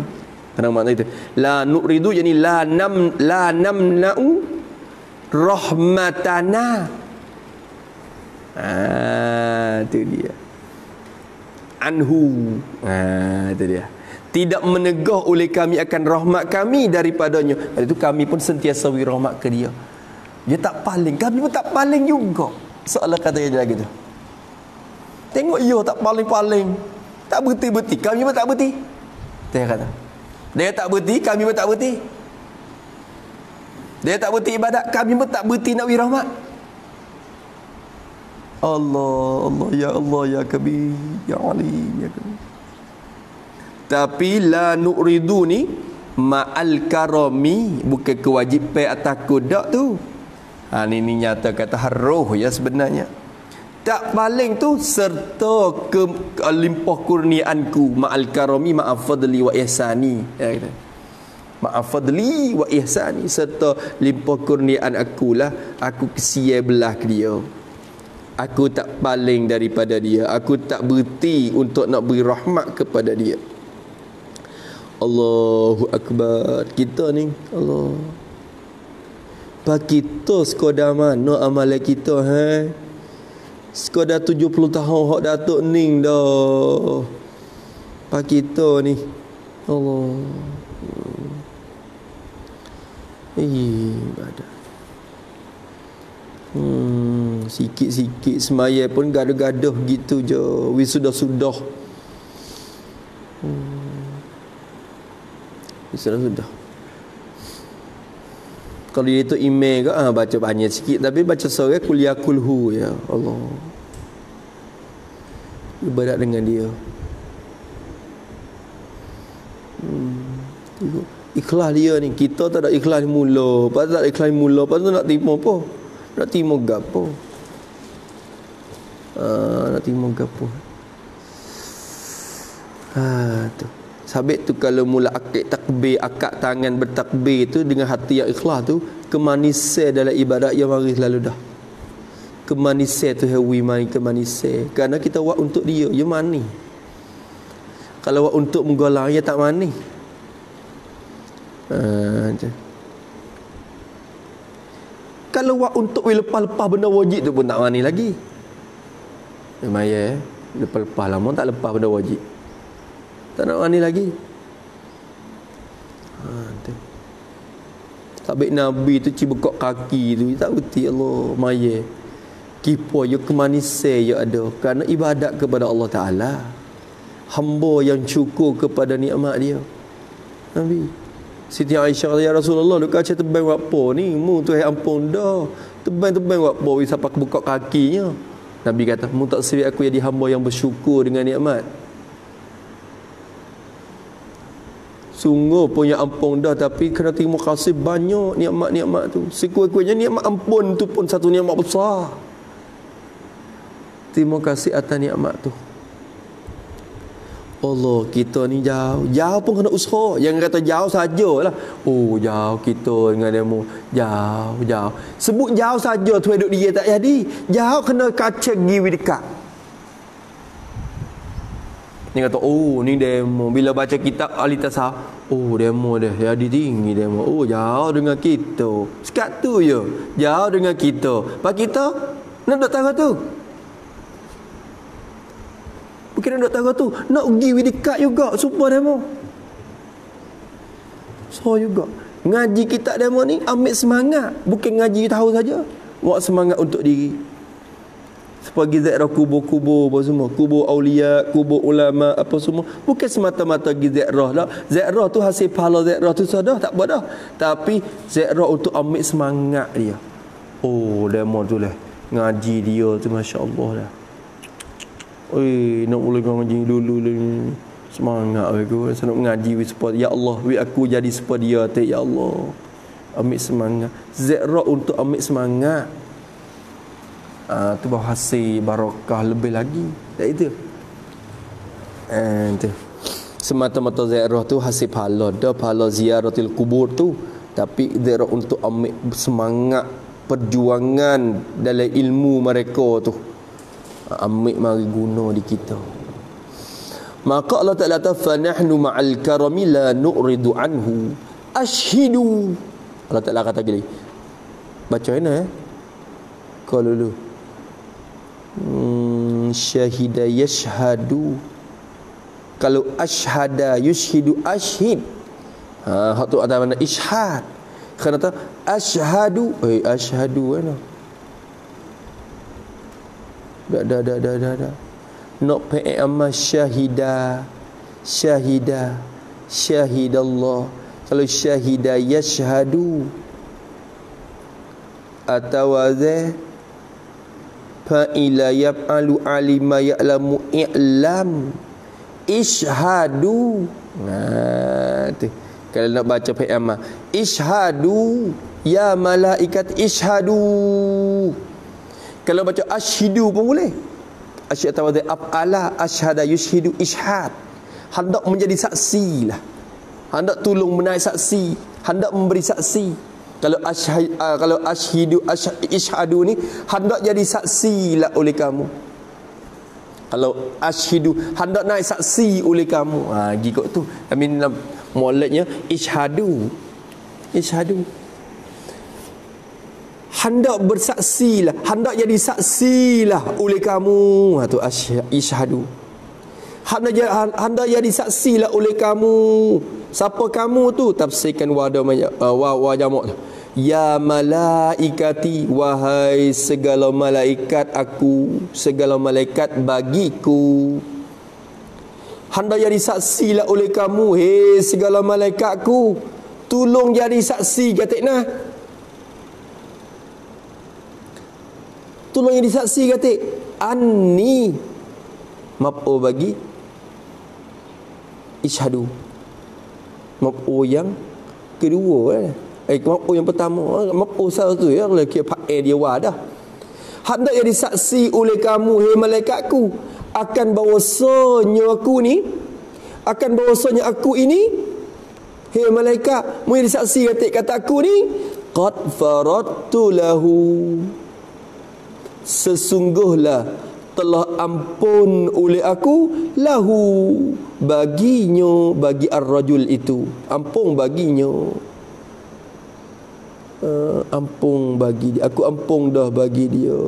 Apa makna itu? La nu'ridu yani la namna'u rahmatana. Itu dia. Anhu. Itu dia. Tidak menegah oleh kami akan rahmat kami daripadanya. Itu kami pun sentiasa beri rahmat ke dia. Dia tak paling, kami pun tak paling juga. Seolah kata dia lagi tu. Tengok dia tak paling-paling. Tak berhenti-berhenti, kami pun tak berhenti. Dia kata. Dia tak berhenti, kami pun tak berhenti. Dia tak berhenti ibadat, kami pun tak berhenti nak beri rahmat. Allah, ya Kabir, ya Ali, ya Kabir. Tapi la nu'ridu ni ma'al karami, bukan kewajipan atas kudak tu. Ni nyata kata haruh ya sebenarnya. Tak paling tu serta ke limpah kurniaanku, ma'al karami, ma'a fadli wa ihsani. Ya kata. Ma'a fadli wa ihsani, serta limpah kurniaan akulah, aku kesian belah ke dia. Aku tak paling daripada dia. Aku tak berhenti untuk nak beri rahmat kepada dia. Allahu Akbar. Kita ni Allah. Pak kita sekadar mana amalan kita sekadar 70 tahun hak Datuk Ning dah. Pak kita ni Allah. Ibadah. Sikit-sikit semaya pun gaduh-gaduh gitu je. Sudah. Sudah. Kalau dia tu email ke baca banyak sikit, tapi baca sore kuliah kulhu ya Allah. Ibadat dengan dia. Ikhlas dia ni. Kita tak ada ikhlas mula. Pasal tak ada ikhlas mula, pasal nak terima apa? Nak terima gapo? Nak terima gapo? Tu. Sabit tu kalau mula akad takbir, akad tangan bertakbir tu dengan hati yang ikhlas tu, kemanisan dalam ibadat yang mari selalu dah. Kemanisan tu hawi mari kemanisan. Kerana kita buat untuk dia, dia mani. Kalau buat untuk menggolang, dia tak mani. Kalau wak untuk lepas-lepas benda wajib tu pun tak wani lagi. Maya lepas-lepas lama tak lepas benda wajib. Tak nak wani lagi. Tu. Sabik Nabi tu cibekok kaki tu tak berti Allah maya. Kipo yo kemanisan yo ada kerana ibadat kepada Allah Taala. Hamba yang syukur kepada nikmat dia. Nabi Siti Aisyah kata, ya Rasulullah, lu kaca tebang buat apa ni? Mu tu ampun dah. Tebang buat apa sampai buka kakinya. Nabi kata, mu tak seri aku jadi hamba yang bersyukur dengan nikmat. Sungguh punya ampun dah, tapi kena terima kasih banyak nikmat-nikmat tu. Sekurang-kurangnya nikmat ampun tu pun satu nikmat besar. Terima kasih atas nikmat tu. Allah, kita ni jauh. Jauh pun kena usaha. Yang kata jauh sajalah. Oh, jauh kita dengan demo. Jauh. Sebut jauh saja tu hidup dia tak jadi. Jauh kena kaca giwi dekat. Ni kata, oh, ni demo. Bila baca kitab ahli tasawuf, oh, demo dah. Jadi tinggi demo. Oh, jauh dengan kita. Sekat tu je. Jauh dengan kita. Pak kita, nak duk tahu tu. Bukan nak tahu tu, nak pergi dekat juga supaya demo. So juga ngaji kitab demo ni ambil semangat, bukan ngaji tahu saja. Buat semangat untuk diri. Sebagai ziarah kubur-kubur apa semua, kubur aulia, kubur ulama apa semua, bukan semata-mata pergi ziarah dah. Ziarah tu hasil pahala ziarah tu sudah tak apa dah. Tapi ziarah untuk ambil semangat dia. Oh, demo tu lah. Ngaji dia tu masya-Allah dah. Oi, nak mula ngaji dulu ni. Semangat aku. Saya nak ngaji supaya ya Allah, aku jadi supaya dia tak ya Allah. Ambil semangat. Zikra untuk ambil semangat. Tu bawa hasil barakah lebih lagi. Tak itu. Tu. Semata-mata zikra tu hasil pahala. Dah pahala ziaratil kubur tu. Tapi zikra untuk ambil semangat perjuangan dalam ilmu mereka tu. Ambil mari guna di kita. Maka Allah Ta'ala kata, "Fanahnu ma'al karami la nu'ridu anhu ashhidu." Allah Ta'ala kata gini. Baca ini kalau dulu. Syahida yashhadu. Kalau ashhada yushhidu ashhid. Hak tu ada mana ishhad. Kerana kata ashhadu, ashhadu mana? Dah. Nak pakai amal syahida Allah. Kalau syahida yashhadu atau azah fa'ila yaf'alu alima ya'lamu i'lam ishhadu. Tu kalau nak baca pakai amal ishhadu ya malaikat ishhadu. Kalau baca ashhidu pun boleh. Asyhadu tawadhu af'ala asyhada yushhidu ishhad. Hendak menjadi saksi lah. Hendak tolong menaik saksi, hendak memberi saksi. Kalau ashhidu ishhadu ni hendak jadi saksi lah oleh kamu. Kalau ashhidu hendak naik saksi oleh kamu. Gigok tu. Amin moleknya ishhadu. Hendak bersaksilah, hendak jadi saksilah oleh kamu. Tu ishhadu. Hendak jadi saksilah oleh kamu. Siapa kamu tu? Tafsirkan wa jamak tu. Ya malaikati, wahai segala malaikat aku, segala malaikat bagiku. Hendak jadi saksilah oleh kamu, hei segala malaikatku. Tolong jadi saksi katikna. Tolong jadi saksi katik. Anni maf'ul bagi ishhadu. Maf'ul yang kedua maf'ul yang pertama. Maf'ul satu ya, kalau kira fa'il dia wadah. Hendak jadi saksi oleh kamu, hei malaikatku, akan bahawasanya aku ini, hei malaikat, mu jadi saksi kata aku ni, qad faradtu lahu, sesungguhlah telah ampun oleh aku lahu, baginya, bagi ar-rajul itu, ampun baginya. Ampung bagi dia. Aku ampung dah bagi dia.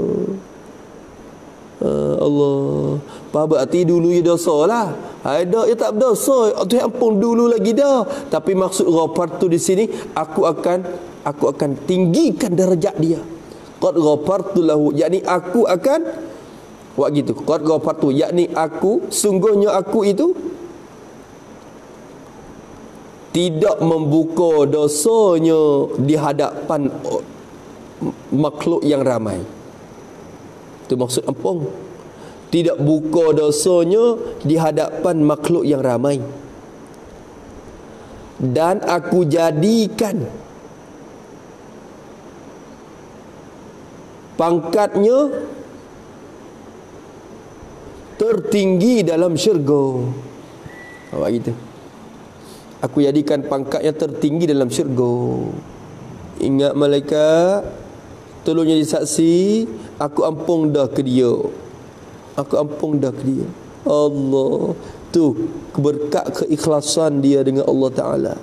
Allah. Apa berarti dulu dia dosa lah. Ada dia tak berdosa. Tuhan ampun dulu lagi dah. Tapi maksud ghafartu di sini, aku akan tinggikan darjat dia. Qad ghafartu lahu, yakni aku akan buat gitu. Qad ghafartu, yakni aku, sungguhnya aku itu tidak membuka dosanya di hadapan makhluk yang ramai. Itu maksud ampun. Tidak buka dosanya di hadapan makhluk yang ramai. Dan aku jadikan pangkatnya tertinggi dalam syurga. Awak gitu. Aku jadikan pangkatnya tertinggi dalam syurga. Ingat malaikat, tolong jadi saksi, aku ampun dah ke dia. Aku ampun dah ke dia. Allah. Tu berkat keikhlasan dia dengan Allah Ta'ala.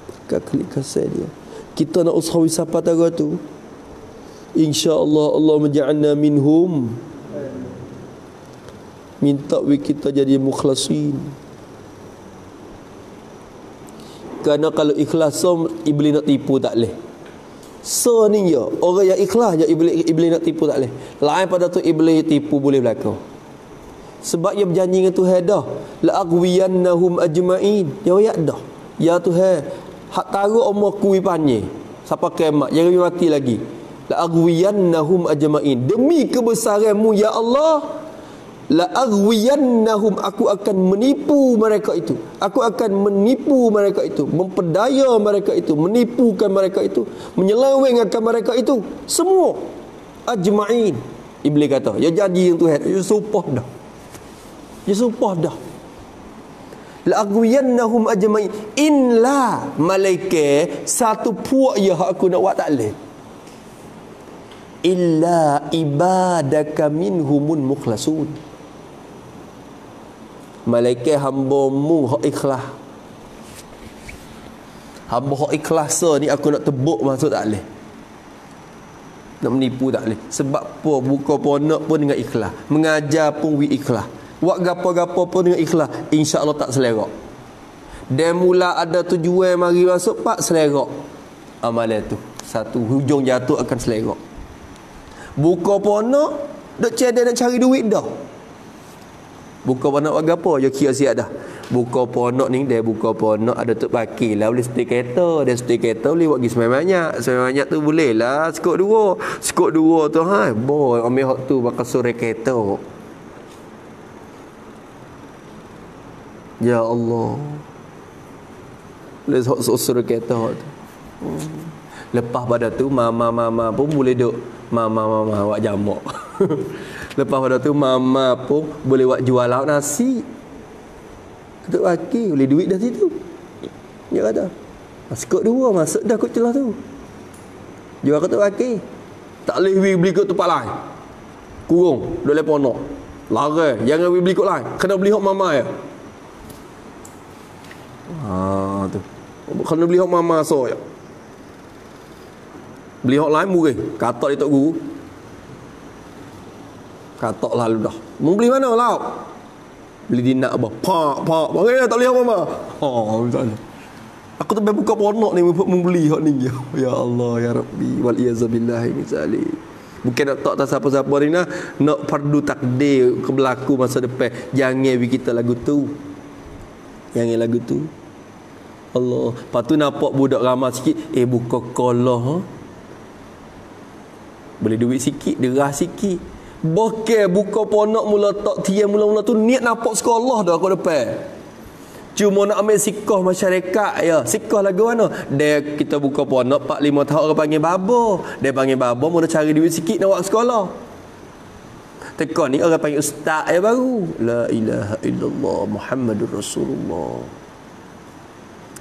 Berkat keikhlasan dia. Kita nak usahawi siapa tahu tu. InsyaAllah Allah menja'alna minhum. Minta kita jadi mukhlasin. Kerana kalau ikhlas iblis nak tipu tak boleh. So ni ya, orang yang ikhlas je iblis nak tipu tak boleh. Lain pada tu iblis tipu boleh berlaku. Sebab dia berjanji dengan Tuhan dah, la aghwiyannahum ajma'in. Ya ayat dah. Ya Tuhan, hak taruh umur kui panjang sampai kiamat, jangan mati lagi. La aghwiyannahum ajma'in. Demi kebesaranmu ya Allah, la aghwiyannahum, aku akan menipu mereka itu. Aku akan menipu mereka itu, memperdaya mereka itu, menipukan mereka itu, menyelewengkan mereka itu semua. Ajma'in. Iblis kata, ya janji yang Tuhan, ya sumpah dah. Ya sumpah dah. La aghwiyannahum ajma'in illa malaikat satu puak ya aku nak buat tak leh. Illa ibadaka minhumun mukhlasun. Malaikat hamba-Mu hak ikhlas. Hamba hak ikhlas ni aku nak tebuk masuk tak leh. Nak menipu tak leh. Sebab apa buka ponok pun dengan ikhlas, mengajar pun wi ikhlas, buat gapo-gapo pun dengan ikhlas, insya-Allah tak selerak. Dan mula ada tujuan mari masuk pak selerak. Amalan tu satu hujung jatuh akan selerak. Buka ponok dok cedek nak cari duit dah. Buka ponok buat gapo? Ya kira siap dah. Buka ponok ni dia buka ponok ada tuk pakil lah, boleh setir kereta. Dia setir kereta boleh buat pergi sebanyak-banyak. Sebanyak tu boleh lah skop dua. Skop dua tu boy ambil hak tu bakal sore kereta. Ya Allah. Boleh hak sore kereta tu. Lepas pada tu mama pun boleh duk mama buat jamak. Lepas pada tu mama pun boleh buat jual lauk nasi. Ketuk kaki boleh duit dah situ. Dia kata skop dua masuk dah kot celah tu. Jual ketuk kaki. Tak boleh beli kot tempat lain. Kurung duk leponok. Larang jangan beli kot lain. Kena beli hak mama ya. Tu. Kena beli hak mama so ya. Beli hak lain murah. Kata dia tak guru. Kata lalu dah. Mau beli mana lauk? Beli dinak apa? Pak. Bagaimana tak beli hak mama? Misalnya. Aku tu buka ponok ni membeli hak ni. Ya Allah ya Rabbi wal iyazabillahi min zalik. Bukan nak tak siapa-siapa ni nak fardu takdir ke berlaku masa depan. Jangan bagi kita lagu tu. Jangan lagu tu. Allah. Lepas tu nampak budak ramai sikit, buka kolah. Boleh duit sikit, derah sikit. Bokeh buka ponok mula tak tiang mula-mula tu niat nampak sekolah dah kat depan. Cuma nak ambil sikoh masyarakat ya. Sikoh lagu mana? Dia kita buka ponok 4-5 tahun orang panggil babo. Dia panggil babo mula cari duit sikit nak buat sekolah. Teka ni orang panggil ustaz ya baru. La ilaha illallah Muhammadur Rasulullah.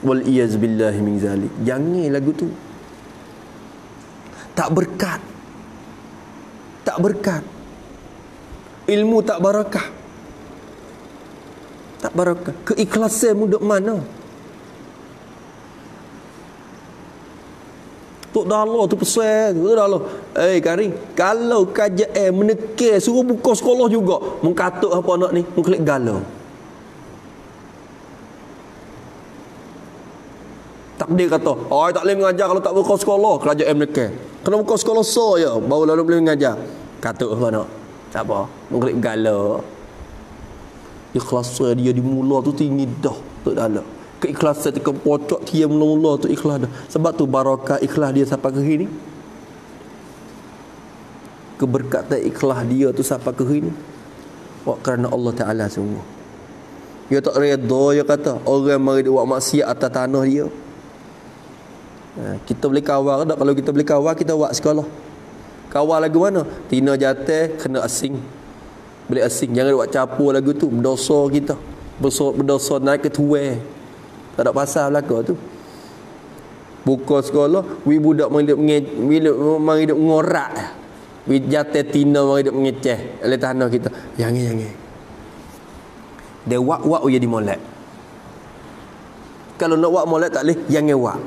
Wal iyaz billahi min zalik. Jangan lagu tu. Tak berkat. Tak berkat. Ilmu tak barakah. Tak barakah. Keikhlasanmu duk mana? Tok Dahlah tu pesan Tok Dahlah. Karing, kalau KJM menekeh suruh buka sekolah juga, mengkatuk apa nak ni, mengklik galau. Takdir kata, tak boleh mengajar kalau tak buka sekolah. Kerajaan menekeh. Kena buka sekolah ya, baru lalu boleh mengajar. Katuk apa nak? Tak apa, mengklik galau. Ikhlas dia di mula tu tinggi dah Tok Dahlah. Keikhlasan ke pocok dia mula-mula tu ikhlas dah. Sebab tu barakah ikhlas dia sampai ke hari ni. Keberkatan ikhlas dia tu sampai ke hari ni. Kerana Allah Ta'ala sungguh. Dia tak reda, dia kata orang mari dia buat maksiat atas tanah dia. Kita boleh kawal tak? Kalau kita boleh kawal, kita buat sekolah. Kawal lagu mana? Tina jatuh kena asing. Boleh asing. Jangan buat capur lagu tu. Berdosa kita. Berdosa naik ke tuai. Tak ada pasal belaka tu. Buka sekolah, we budak mari duk ngorak. We jatuh tina mari duk mengeceh oleh tanah kita. Jangan. Dia wak jadi molek. Kalau nak wak molek tak boleh, jangan wak.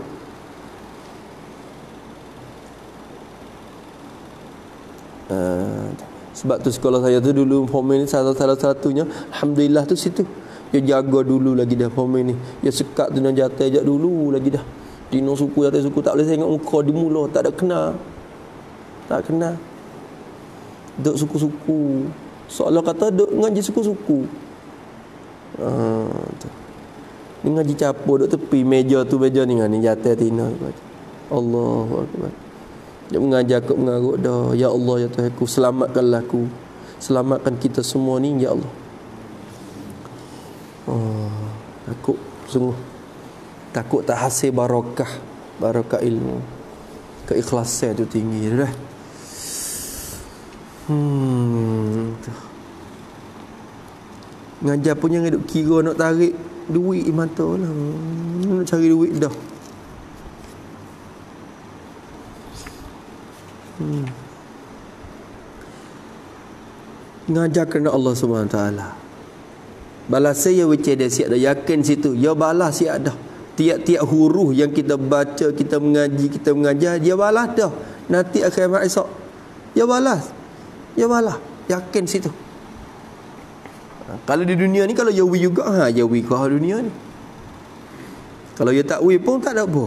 Sebab tu sekolah saya tu dulu formen ni salah satunya alhamdulillah tu situ. Dia jaga dulu lagi dah formen ni. Dia sekat tu nak jatuh ajak dulu lagi dah. Dino suku jatuh suku tak boleh tengok muka di mula, tak ada kenal. Tak kenal. Duk suku-suku. Seolah kata duk ngaji suku-suku. Ni ngaji capur duk tepi meja tu meja ni kan ni jatuh tina. Allahu akbar. Dia mengajar aku mengarut dah. Ya Allah ya Tuhanku, selamatkanlah aku. Selamatkan kita semua ni ya Allah. Takut sungguh. Takut tak hasil barakah ilmu. Keikhlasan tu tinggi dah. Ngajar pun jangan duk kira nak tarik duit mata lah. Nak cari duit dah. Ngajar kerana Allah Subhanahu Taala. Balas saya weceh dia siap dah, yakin situ. Ya balas siap dah. Tiap-tiap huruf yang kita baca, kita mengaji, kita mengajar, dia balas dah. Nanti akhirat esok. Ya balas. Yakin situ. Kalau di dunia ni, kalau yawi juga, yawi kau dunia ni. Kalau ya tak wi pun tak ada apa.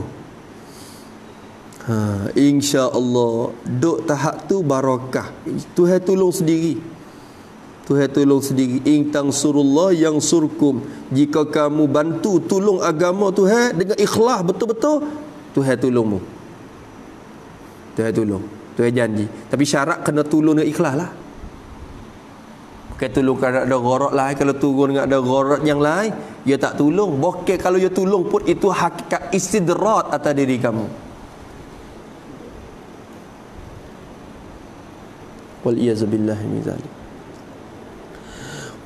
Insya-Allah duk tahap tu barakah. Tuhan tolong sendiri. Tuhan tolong sendiri. In tansurullah yang surkum. Jika kamu bantu tolong agama Tuhan dengan ikhlas betul-betul, Tuhan tolongmu. Tuhan tolong. Tuhan janji. Tapi syarat kena tolong dengan ikhlas lah. Bukan tolong kerana ada gharat lain. Kalau tolong dengan ada gharat yang lain, dia tak tolong. Bukan kalau dia tolong pun itu hakikat istidrat atas diri kamu. Wal-iyazubillahi min zalik.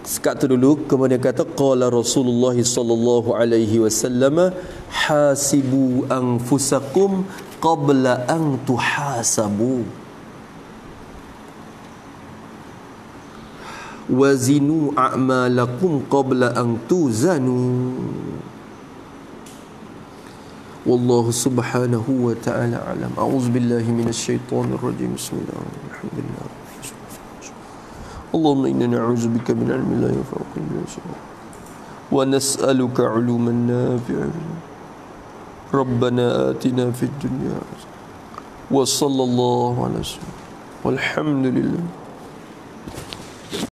Sekat tu dulu, kemudian kata qala Rasulullah sallallahu alaihi wasallam, hasibu anfusakum qabla an tuhasabu wazinu a'malakum qabla an tuzanu. Wallahu subhanahu wa ta'ala alam. A'udzu billahi minasy syaithanir rajim. Bismillahirrahmanirrahim. اللهم إنا نعوذ بك من علم لا ينفع ونسألك علوما نافعا ربنا آتنا في الدنيا وصلى الله على سيدنا والحمد لله.